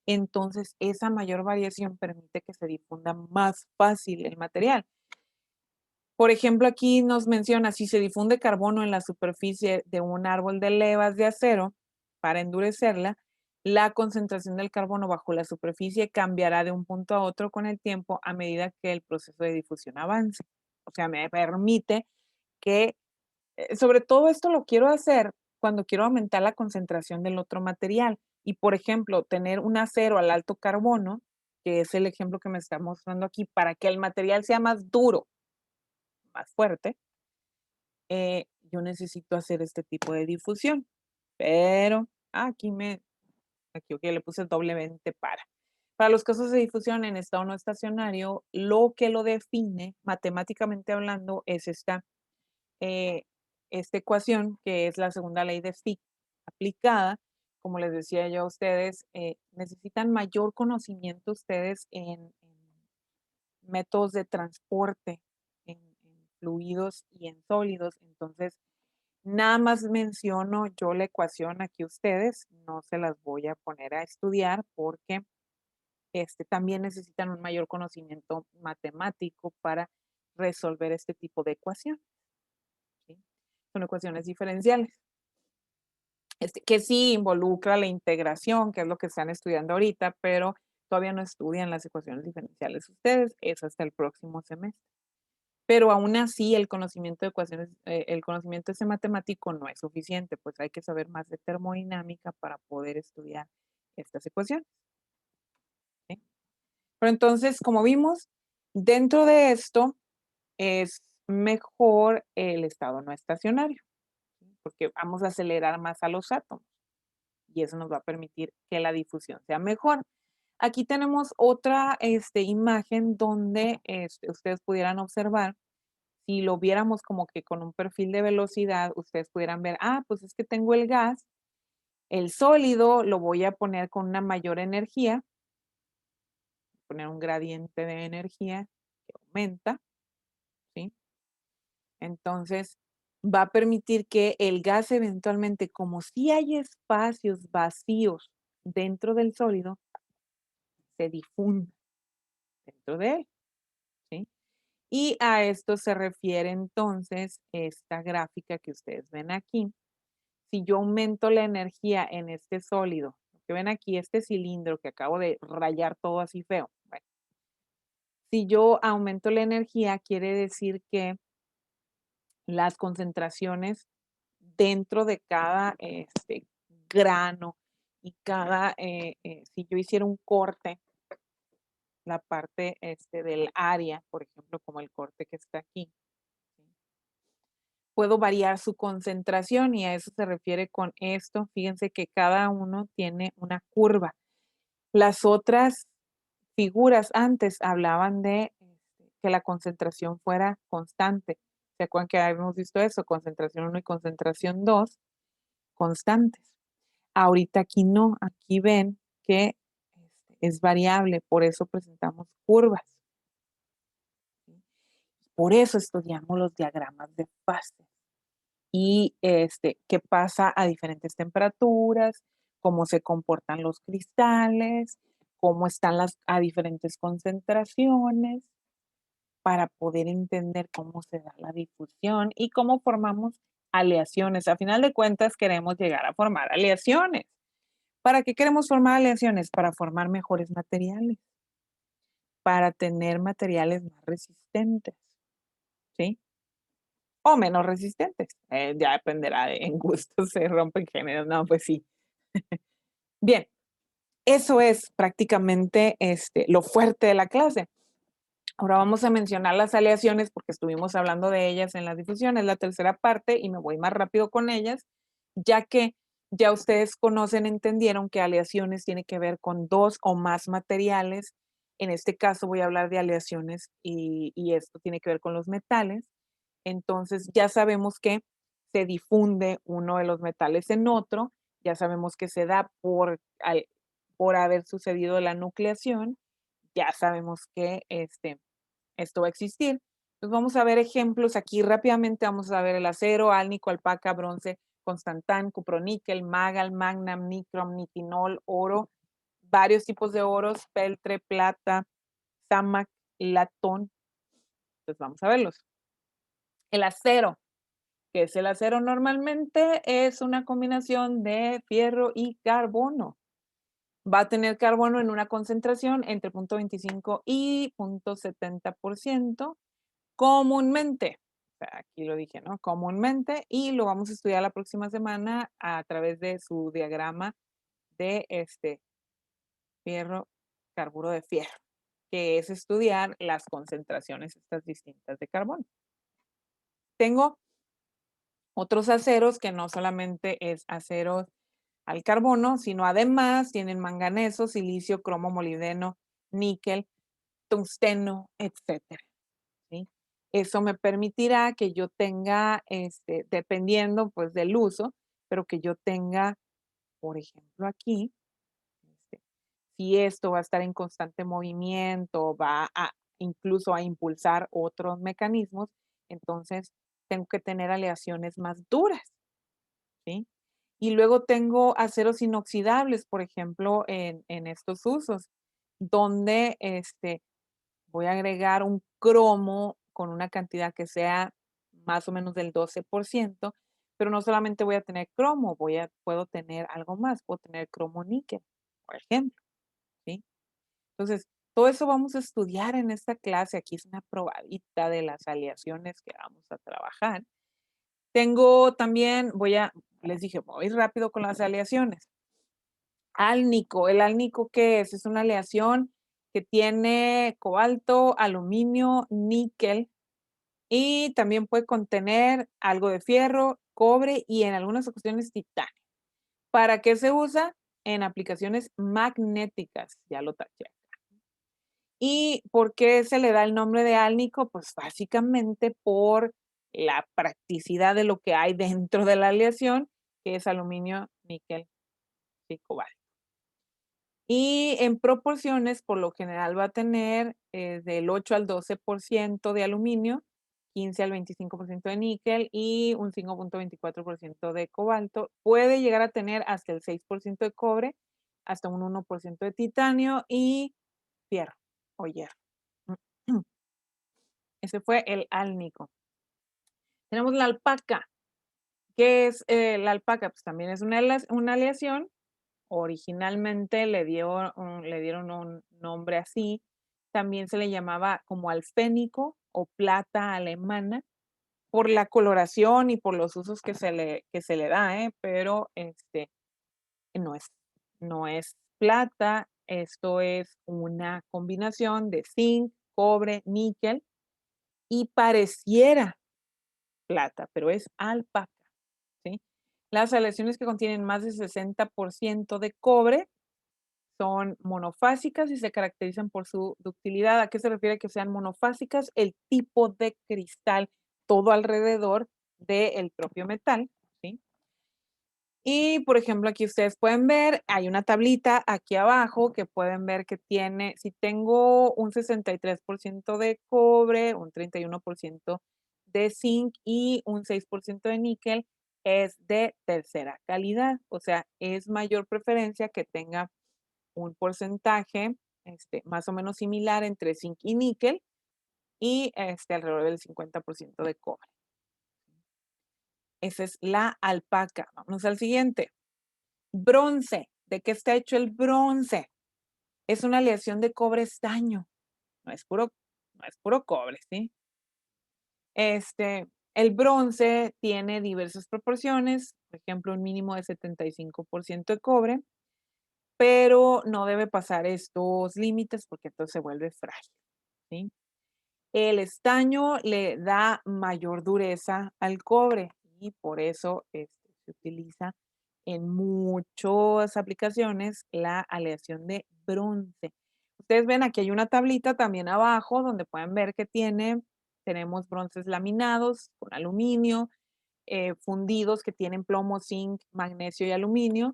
Entonces, esa mayor variación permite que se difunda más fácil el material. Por ejemplo, aquí nos menciona, si se difunde carbono en la superficie de un árbol de levas de acero para endurecerla, la concentración del carbono bajo la superficie cambiará de un punto a otro con el tiempo a medida que el proceso de difusión avance. O sea, me permite que, sobre todo esto lo quiero hacer cuando quiero aumentar la concentración del otro material. Y, por ejemplo, tener un acero al alto carbono, que es el ejemplo que me está mostrando aquí, para que el material sea más duro, más fuerte, yo necesito hacer este tipo de difusión. Pero aquí ok, le puse doblemente para. Para los casos de difusión en estado no estacionario, lo que lo define, matemáticamente hablando, es eh, esta ecuación, que es la segunda ley de Fick aplicada. Como les decía yo a ustedes, necesitan mayor conocimiento ustedes en métodos de transporte, en fluidos y en sólidos. Entonces, nada más menciono yo la ecuación aquí a ustedes, no se las voy a poner a estudiar porque también necesitan un mayor conocimiento matemático para resolver este tipo de ecuación, ¿sí? Son ecuaciones diferenciales. Que sí involucra la integración, que es lo que están estudiando ahorita, pero todavía no estudian las ecuaciones diferenciales ustedes, es hasta el próximo semestre. Pero aún así el conocimiento de ecuaciones, el conocimiento ese matemático no es suficiente, pues hay que saber más de termodinámica para poder estudiar estas ecuaciones, ¿sí? Pero entonces, como vimos, dentro de esto es mejor el estado no estacionario, ¿sí? Porque vamos a acelerar más a los átomos y eso nos va a permitir que la difusión sea mejor. Aquí tenemos otra imagen donde ustedes pudieran observar, si lo viéramos como que con un perfil de velocidad, ustedes pudieran ver, pues es que tengo el gas, el sólido lo voy a poner con una mayor energía, poner un gradiente de energía que aumenta, ¿sí? Entonces, va a permitir que el gas eventualmente, como si hay espacios vacíos dentro del sólido, se difunda dentro de él, ¿sí? Y a esto se refiere entonces esta gráfica que ustedes ven aquí. Si yo aumento la energía en este sólido, lo que ven aquí, este cilindro que acabo de rayar todo así feo, bueno, si yo aumento la energía, quiere decir que las concentraciones dentro de cada grano y cada, si yo hiciera un corte, la parte del área, por ejemplo, como el corte que está aquí, ¿sí? puedo variar su concentración y a eso se refiere con esto. Fíjense que cada uno tiene una curva. Las otras figuras antes hablaban de que la concentración fuera constante. ¿Se acuerdan que habíamos visto eso? Concentración 1 y concentración 2 constantes. Ahorita aquí no, aquí ven que es variable, por eso presentamos curvas. Por eso estudiamos los diagramas de fase y qué pasa a diferentes temperaturas, cómo se comportan los cristales, cómo están a diferentes concentraciones, para poder entender cómo se da la difusión y cómo formamos aleaciones. A final de cuentas, queremos llegar a formar aleaciones. ¿Para qué queremos formar aleaciones? Para formar mejores materiales, para tener materiales más resistentes, ¿sí? O menos resistentes. Ya dependerá en gustos, se rompen géneros. No, pues sí. Bien, eso es prácticamente lo fuerte de la clase. Ahora vamos a mencionar las aleaciones porque estuvimos hablando de ellas en las difusiones, la tercera parte, y me voy más rápido con ellas, ya que ya ustedes conocen, entendieron que aleaciones tiene que ver con dos o más materiales. En este caso voy a hablar de aleaciones y esto tiene que ver con los metales. Entonces ya sabemos que se difunde uno de los metales en otro, ya sabemos que se da por haber sucedido la nucleación, ya sabemos que esto va a existir. Entonces vamos a ver ejemplos aquí rápidamente. Vamos a ver el acero, álnico, alpaca, bronce, constantán, cuproníquel, magal, magnam, nicrom, nitinol, oro, varios tipos de oros, peltre, plata, sámac, latón. Entonces vamos a verlos. El acero, ¿qué es el acero? Normalmente es una combinación de fierro y carbono. Va a tener carbono en una concentración entre 0.25 y 0.70%. Comúnmente, o sea, aquí lo dije, ¿no? Comúnmente, y lo vamos a estudiar la próxima semana a través de su diagrama de fierro, carburo de fierro, que es estudiar las concentraciones estas distintas de carbono. Tengo otros aceros que no solamente es acero al carbono, sino además tienen manganeso, silicio, cromo, molibdeno, níquel, tungsteno, etcétera. ¿Sí? Eso me permitirá que yo tenga, dependiendo pues del uso, pero que yo tenga, por ejemplo, aquí, este, si esto va a estar en constante movimiento, va a incluso a impulsar otros mecanismos, entonces tengo que tener aleaciones más duras, ¿sí? Y luego tengo aceros inoxidables, por ejemplo, en estos usos, donde voy a agregar un cromo con una cantidad que sea más o menos del 12%, pero no solamente voy a tener cromo, puedo tener algo más, puedo tener cromo níquel, por ejemplo, ¿sí? Entonces, todo eso vamos a estudiar en esta clase. Aquí es una probadita de las aleaciones que vamos a trabajar. Tengo también, les dije, voy rápido con las aleaciones. Álnico, ¿el álnico qué es? Es una aleación que tiene cobalto, aluminio, níquel y también puede contener algo de fierro, cobre y en algunas ocasiones titanio. ¿Para qué se usa? En aplicaciones magnéticas, ya lo taché. ¿Y por qué se le da el nombre de álnico? Pues básicamente por la practicidad de lo que hay dentro de la aleación, que es aluminio, níquel y cobalto. Y en proporciones, por lo general va a tener del 8 al 12% de aluminio, 15 al 25% de níquel y un 5.24% de cobalto. Puede llegar a tener hasta el 6% de cobre, hasta un 1% de titanio y fierro o hierro. Ese fue el álnico. Tenemos la alpaca. ¿Qué es la alpaca? Pues también es una aleación. Originalmente le dieron un nombre así. También se le llamaba como alfénico o plata alemana por la coloración y por los usos que se le da, pero no es, no es plata. Esto es una combinación de zinc, cobre, níquel y pareciera plata, pero es alpaca, ¿sí? Las aleaciones que contienen más de 60% de cobre son monofásicas y se caracterizan por su ductilidad. ¿A qué se refiere que sean monofásicas? El tipo de cristal todo alrededor del propio metal, ¿sí? Y, por ejemplo, aquí ustedes pueden ver, hay una tablita aquí abajo que pueden ver que tiene, si tengo un 63% de cobre, un 31% de zinc y un 6% de níquel, es de tercera calidad. O sea, es mayor preferencia que tenga un porcentaje más o menos similar entre zinc y níquel y alrededor del 50% de cobre. Esa es la alpaca. Vamos al siguiente. Bronce. ¿De qué está hecho el bronce? Es una aleación de cobre estaño. No es puro, no es puro cobre, ¿sí? El bronce tiene diversas proporciones, por ejemplo, un mínimo de 75% de cobre, pero no debe pasar estos límites porque entonces se vuelve frágil, ¿sí? El estaño le da mayor dureza al cobre y por eso se utiliza en muchas aplicaciones la aleación de bronce. Ustedes ven aquí hay una tablita también abajo donde pueden ver que tenemos bronces laminados con aluminio, fundidos que tienen plomo, zinc, magnesio y aluminio,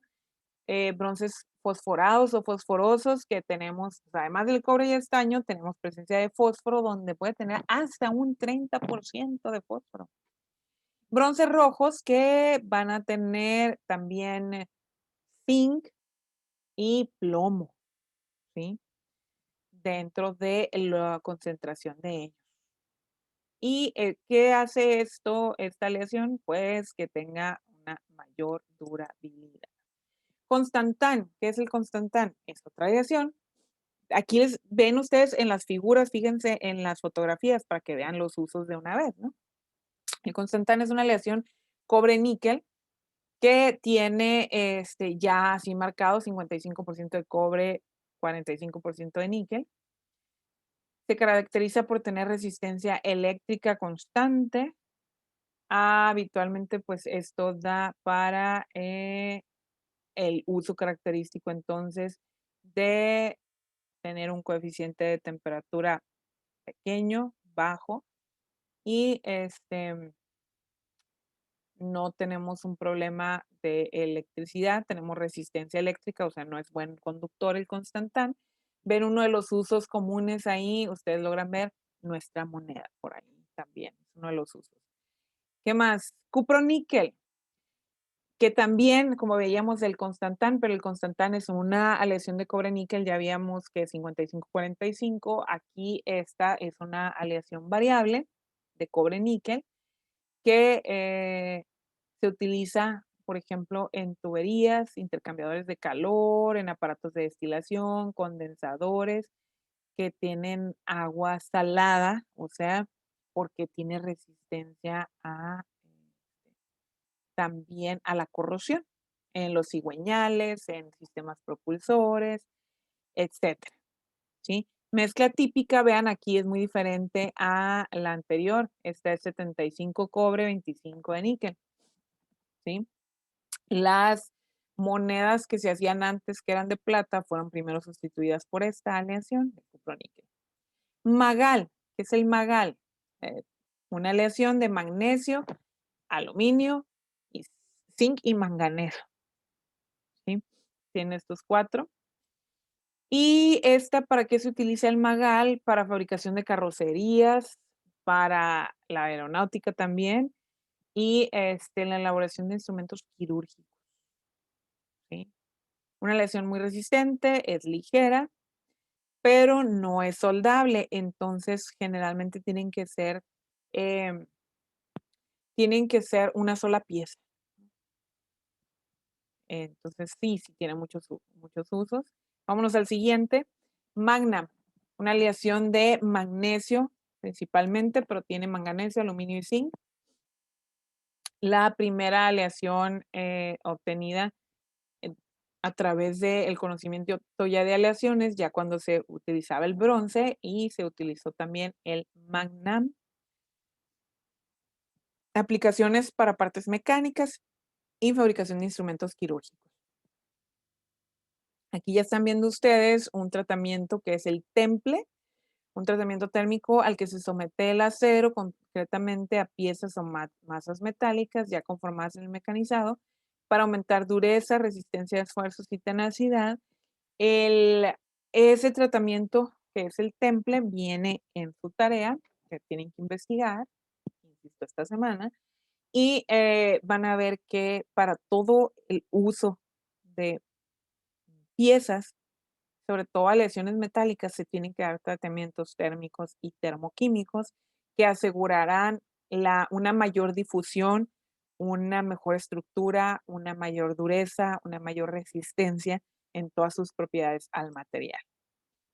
bronces fosforados o fosforosos que tenemos, pues, además del cobre y estaño, tenemos presencia de fósforo donde puede tener hasta un 30% de fósforo. Bronces rojos que van a tener también zinc y plomo, ¿sí? Dentro de la concentración de ellos. ¿Y qué hace esta aleación? Pues que tenga una mayor durabilidad. Constantán, ¿qué es el constantán? Es otra aleación. Aquí ven ustedes en las figuras, fíjense en las fotografías para que vean los usos de una vez, ¿no? El constantán es una aleación cobre-níquel que tiene ya así marcado 55% de cobre, 45% de níquel. Se caracteriza por tener resistencia eléctrica constante. Habitualmente, pues esto da para el uso característico entonces de tener un coeficiente de temperatura pequeño, bajo, y no tenemos un problema de electricidad, tenemos resistencia eléctrica, o sea, no es buen conductor el constantán. Ven uno de los usos comunes ahí, ustedes logran ver nuestra moneda por ahí también, es uno de los usos. ¿Qué más? Cuproníquel, que también, como veíamos, el constantán, pero el constantán es una aleación de cobre-níquel, ya habíamos que 55-45, aquí esta es una aleación variable de cobre-níquel que se utiliza, por ejemplo, en tuberías, intercambiadores de calor, en aparatos de destilación, condensadores que tienen agua salada, o sea, porque tiene resistencia también a la corrosión en los cigüeñales, en sistemas propulsores, etcétera, ¿sí? Mezcla típica, vean aquí es muy diferente a la anterior. Esta es 75 cobre, 25 de níquel, ¿sí? Las monedas que se hacían antes, que eran de plata, fueron primero sustituidas por esta aleación de cuproníquel. Magal, ¿qué es el magal? Eh, una aleación de magnesio, aluminio, y zinc y manganeso, ¿sí? Tiene estos cuatro. Y esta, ¿para qué se utiliza el magal? Para fabricación de carrocerías, para la aeronáutica también, y la elaboración de instrumentos quirúrgicos, ¿sí? Una aleación muy resistente, es ligera, pero no es soldable, entonces generalmente em, tienen que ser una sola pieza. Entonces sí tiene muchos usos. Vámonos al siguiente. Magna, una aleación de magnesio principalmente, pero tiene manganeso, aluminio y zinc. La primera aleación obtenida eh, a través del conocimiento ya de aleaciones, ya cuando se utilizaba el bronce y se utilizó también el magnam. aplicaciones para partes mecánicas y fabricación de instrumentos quirúrgicos. Aquí ya están viendo ustedes un tratamiento que es el temple, un tratamiento térmico al que se somete el acero, concretamente a piezas o masas metálicas ya conformadas en el mecanizado, para aumentar dureza, resistencia a esfuerzos y tenacidad. Ese tratamiento, que es el temple, viene en su tarea, que tienen que investigar, insisto, esta semana, y van a ver que para todo el uso de piezas, sobre todo a lesiones metálicas, se tienen que dar tratamientos térmicos y termoquímicos que asegurarán una mayor difusión, una mejor estructura, una mayor dureza, una mayor resistencia en todas sus propiedades al material.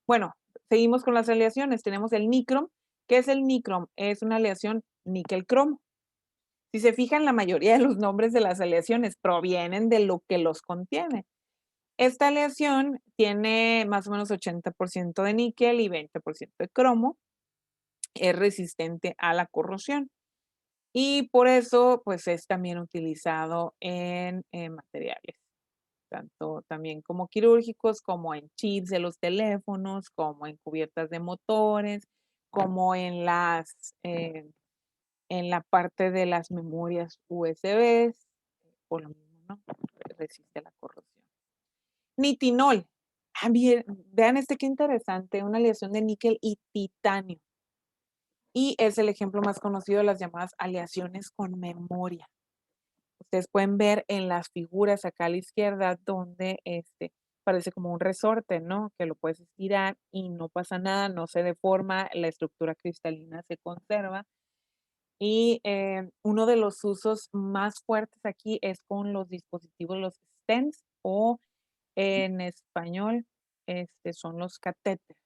Bueno, seguimos con las aleaciones. Tenemos el nicrom. ¿Qué es el nicrom? Es una aleación níquel-cromo. Si se fijan, la mayoría de los nombres de las aleaciones provienen de lo que los contiene. Esta aleación tiene más o menos 80% de níquel y 20% de cromo. Es resistente a la corrosión y por eso pues es también utilizado en materiales, tanto también como quirúrgicos, como en chips de los teléfonos, como en cubiertas de motores, como en la parte de las memorias USB, por lo mismo, ¿no? Resiste la corrosión. Nitinol. Ah, bien, vean qué interesante, una aleación de níquel y titanio. Y es el ejemplo más conocido de las llamadas aleaciones con memoria. Ustedes pueden ver en las figuras acá a la izquierda donde parece como un resorte, ¿no? Que lo puedes estirar y no pasa nada, no se deforma, la estructura cristalina se conserva. Y uno de los usos más fuertes aquí es con los dispositivos, los stents o en español son los catéteres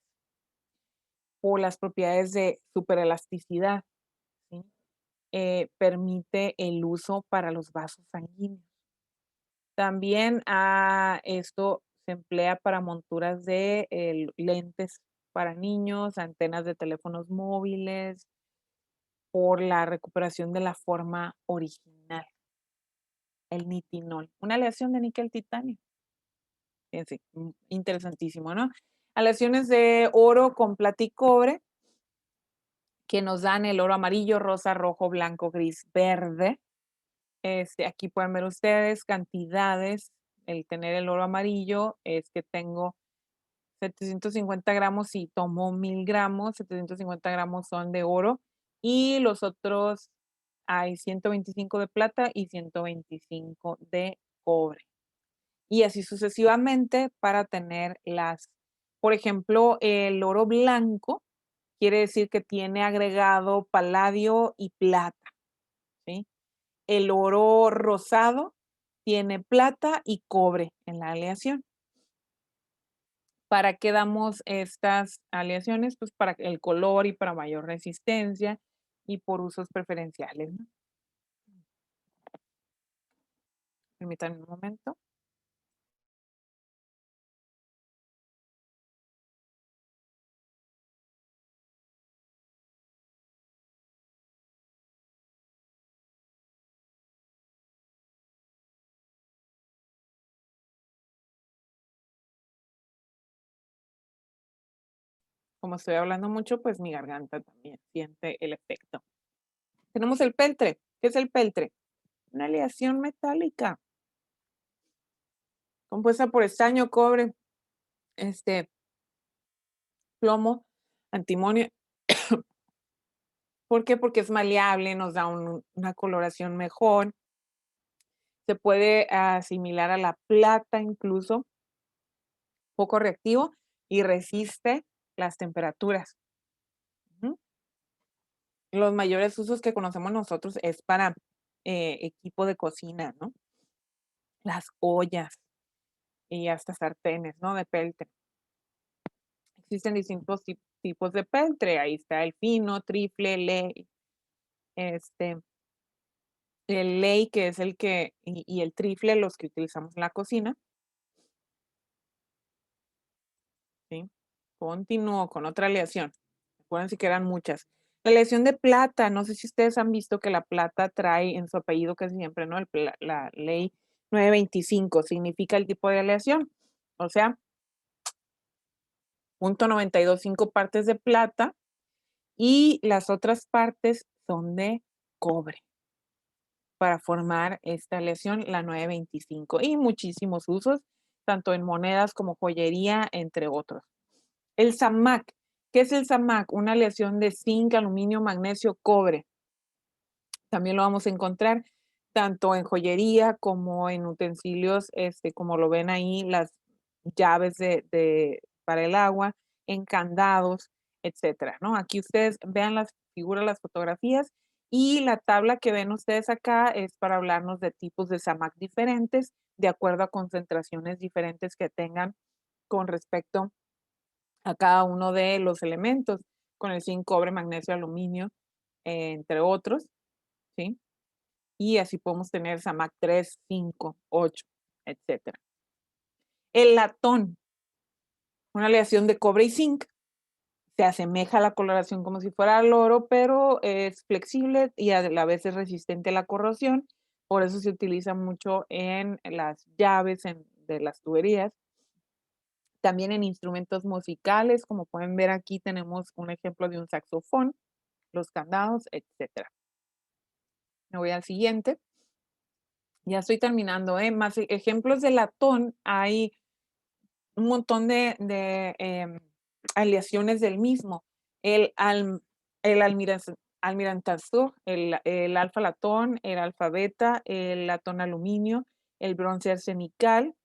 por las propiedades de superelasticidad, ¿sí? Permite el uso para los vasos sanguíneos. También esto se emplea para monturas de lentes para niños, antenas de teléfonos móviles, por la recuperación de la forma original. El nitinol, una aleación de níquel titanio. Fíjense, interesantísimo, ¿no? Aleaciones de oro con plata y cobre, que nos dan el oro amarillo, rosa, rojo, blanco, gris, verde. Aquí pueden ver ustedes cantidades. El tener el oro amarillo es que tengo 750 gramos y tomo 1000 gramos, 750 gramos son de oro y los otros hay 125 de plata y 125 de cobre. Y así sucesivamente para tener por ejemplo, el oro blanco quiere decir que tiene agregado paladio y plata, ¿sí? El oro rosado tiene plata y cobre en la aleación. ¿Para qué damos estas aleaciones? Pues para el color y para mayor resistencia y por usos preferenciales, ¿no? Permítanme un momento. Como estoy hablando mucho, pues mi garganta también siente el efecto. Tenemos el peltre. ¿Qué es el peltre? Una aleación metálica compuesta por estaño, cobre, plomo, antimonio. ¿Por qué? Porque es maleable, nos da una coloración mejor. Se puede asimilar a la plata incluso, poco reactivo y resiste las temperaturas. Los mayores usos que conocemos nosotros es para equipo de cocina, ¿no? Las ollas y hasta sartenes, ¿no? De peltre. Existen distintos tipos de peltre. Ahí está el fino, triple, ley. El ley, que es y el triple, los que utilizamos en la cocina. ¿Sí? Continúo con otra aleación. Acuérdense que eran muchas. La aleación de plata, no sé si ustedes han visto que la plata trae en su apellido casi siempre, ¿no? La ley 925 significa el tipo de aleación. O sea, 0.925 partes de plata y las otras partes son de cobre para formar esta aleación, la 925, y muchísimos usos, tanto en monedas como joyería, entre otros. El SAMAC, ¿qué es el SAMAC? Una aleación de zinc, aluminio, magnesio, cobre. También lo vamos a encontrar tanto en joyería como en utensilios, como lo ven ahí, las llaves para el agua, en candados, etcétera, ¿no? Aquí ustedes vean las figuras, las fotografías, y la tabla que ven ustedes acá es para hablarnos de tipos de SAMAC diferentes, de acuerdo a concentraciones diferentes que tengan con respecto a cada uno de los elementos, con el zinc, cobre, magnesio, aluminio, entre otros, ¿sí? Y así podemos tener SAMAC 3, 5, 8, etcétera. El latón, una aleación de cobre y zinc, se asemeja a la coloración como si fuera el oro, pero es flexible y a la vez es resistente a la corrosión. Por eso se utiliza mucho en las llaves de las tuberías. También en instrumentos musicales, como pueden ver aquí tenemos un ejemplo de un saxofón, los candados, etcétera. Me voy al siguiente. Ya estoy terminando, Más ejemplos de latón, hay un montón de aleaciones del mismo. El almirantazur, el alfa latón, el alfa beta, el latón aluminio, el bronce arsenical,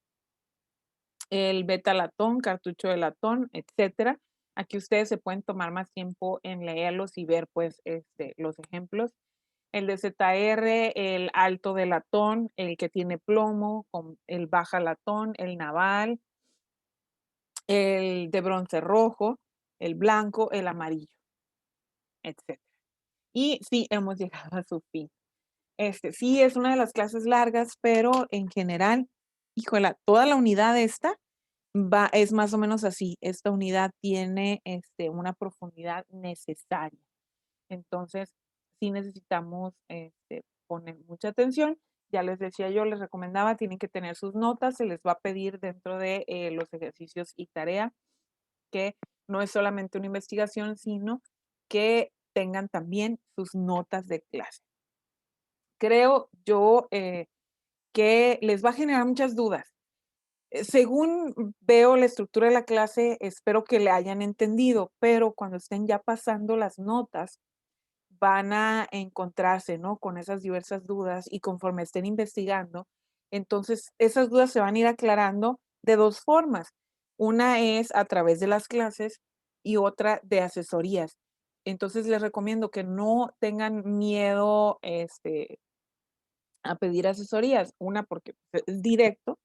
el beta latón, cartucho de latón, etcétera. Aquí ustedes se pueden tomar más tiempo en leerlos y ver pues los ejemplos. El de ZR, el alto de latón, el que tiene plomo, el baja latón, el naval, el de bronce rojo, el blanco, el amarillo, etc. Y sí, hemos llegado a su fin. Sí, es una de las clases largas, pero en general, híjola, toda la unidad es más o menos así. Esta unidad tiene una profundidad necesaria. Entonces, sí necesitamos poner mucha atención. Ya les decía yo, les recomendaba, tienen que tener sus notas, se les va a pedir dentro de los ejercicios y tarea que no es solamente una investigación, sino que tengan también sus notas de clase. Creo yo que les va a generar muchas dudas. Según veo la estructura de la clase, espero que le hayan entendido, pero cuando estén ya pasando las notas, van a encontrarse, ¿no? Con esas diversas dudas y conforme estén investigando, entonces esas dudas se van a ir aclarando de dos formas. Una es a través de las clases y otra de asesorías. Entonces les recomiendo que no tengan miedo a pedir asesorías. Una, porque es directo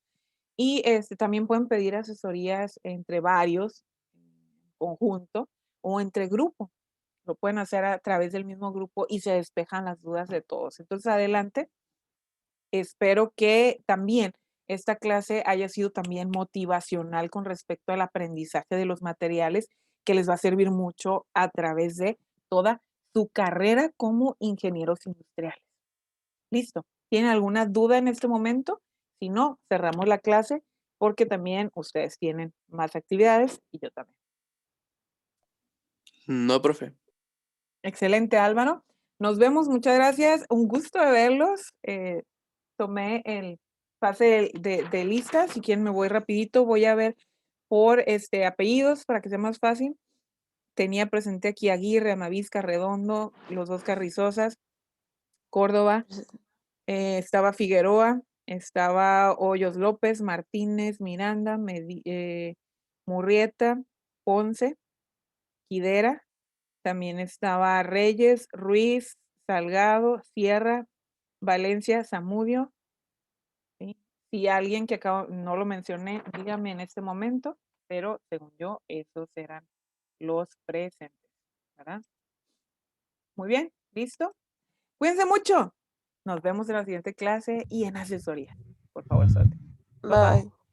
y también pueden pedir asesorías entre varios, en conjunto o entre grupos. Lo pueden hacer a través del mismo grupo y se despejan las dudas de todos. Entonces, adelante. Espero que también esta clase haya sido también motivacional con respecto al aprendizaje de los materiales, que les va a servir mucho a través de toda su carrera como ingenieros industriales. Listo. ¿Tienen alguna duda en este momento? Si no, cerramos la clase porque también ustedes tienen más actividades y yo también. No, profe. Excelente, Álvaro. Nos vemos, muchas gracias. Un gusto de verlos. Tomé el pase de lista. Si quieren, me voy rapidito. Voy a ver por apellidos para que sea más fácil. Tenía presente aquí Aguirre, Amavisca, Redondo, los dos Carrizosas, Córdoba, estaba Figueroa, estaba Hoyos López, Martínez, Miranda, Murrieta, Ponce, Quidera. También estaba Reyes, Ruiz, Salgado, Sierra, Valencia, Zamudio. ¿Sí? Si alguien que acabo, no lo mencioné, dígame en este momento, pero según yo, esos eran los presentes, ¿verdad? Muy bien, ¿listo? Cuídense mucho. Nos vemos en la siguiente clase y en asesoría. Por favor, suerte. Bye bye. Bye.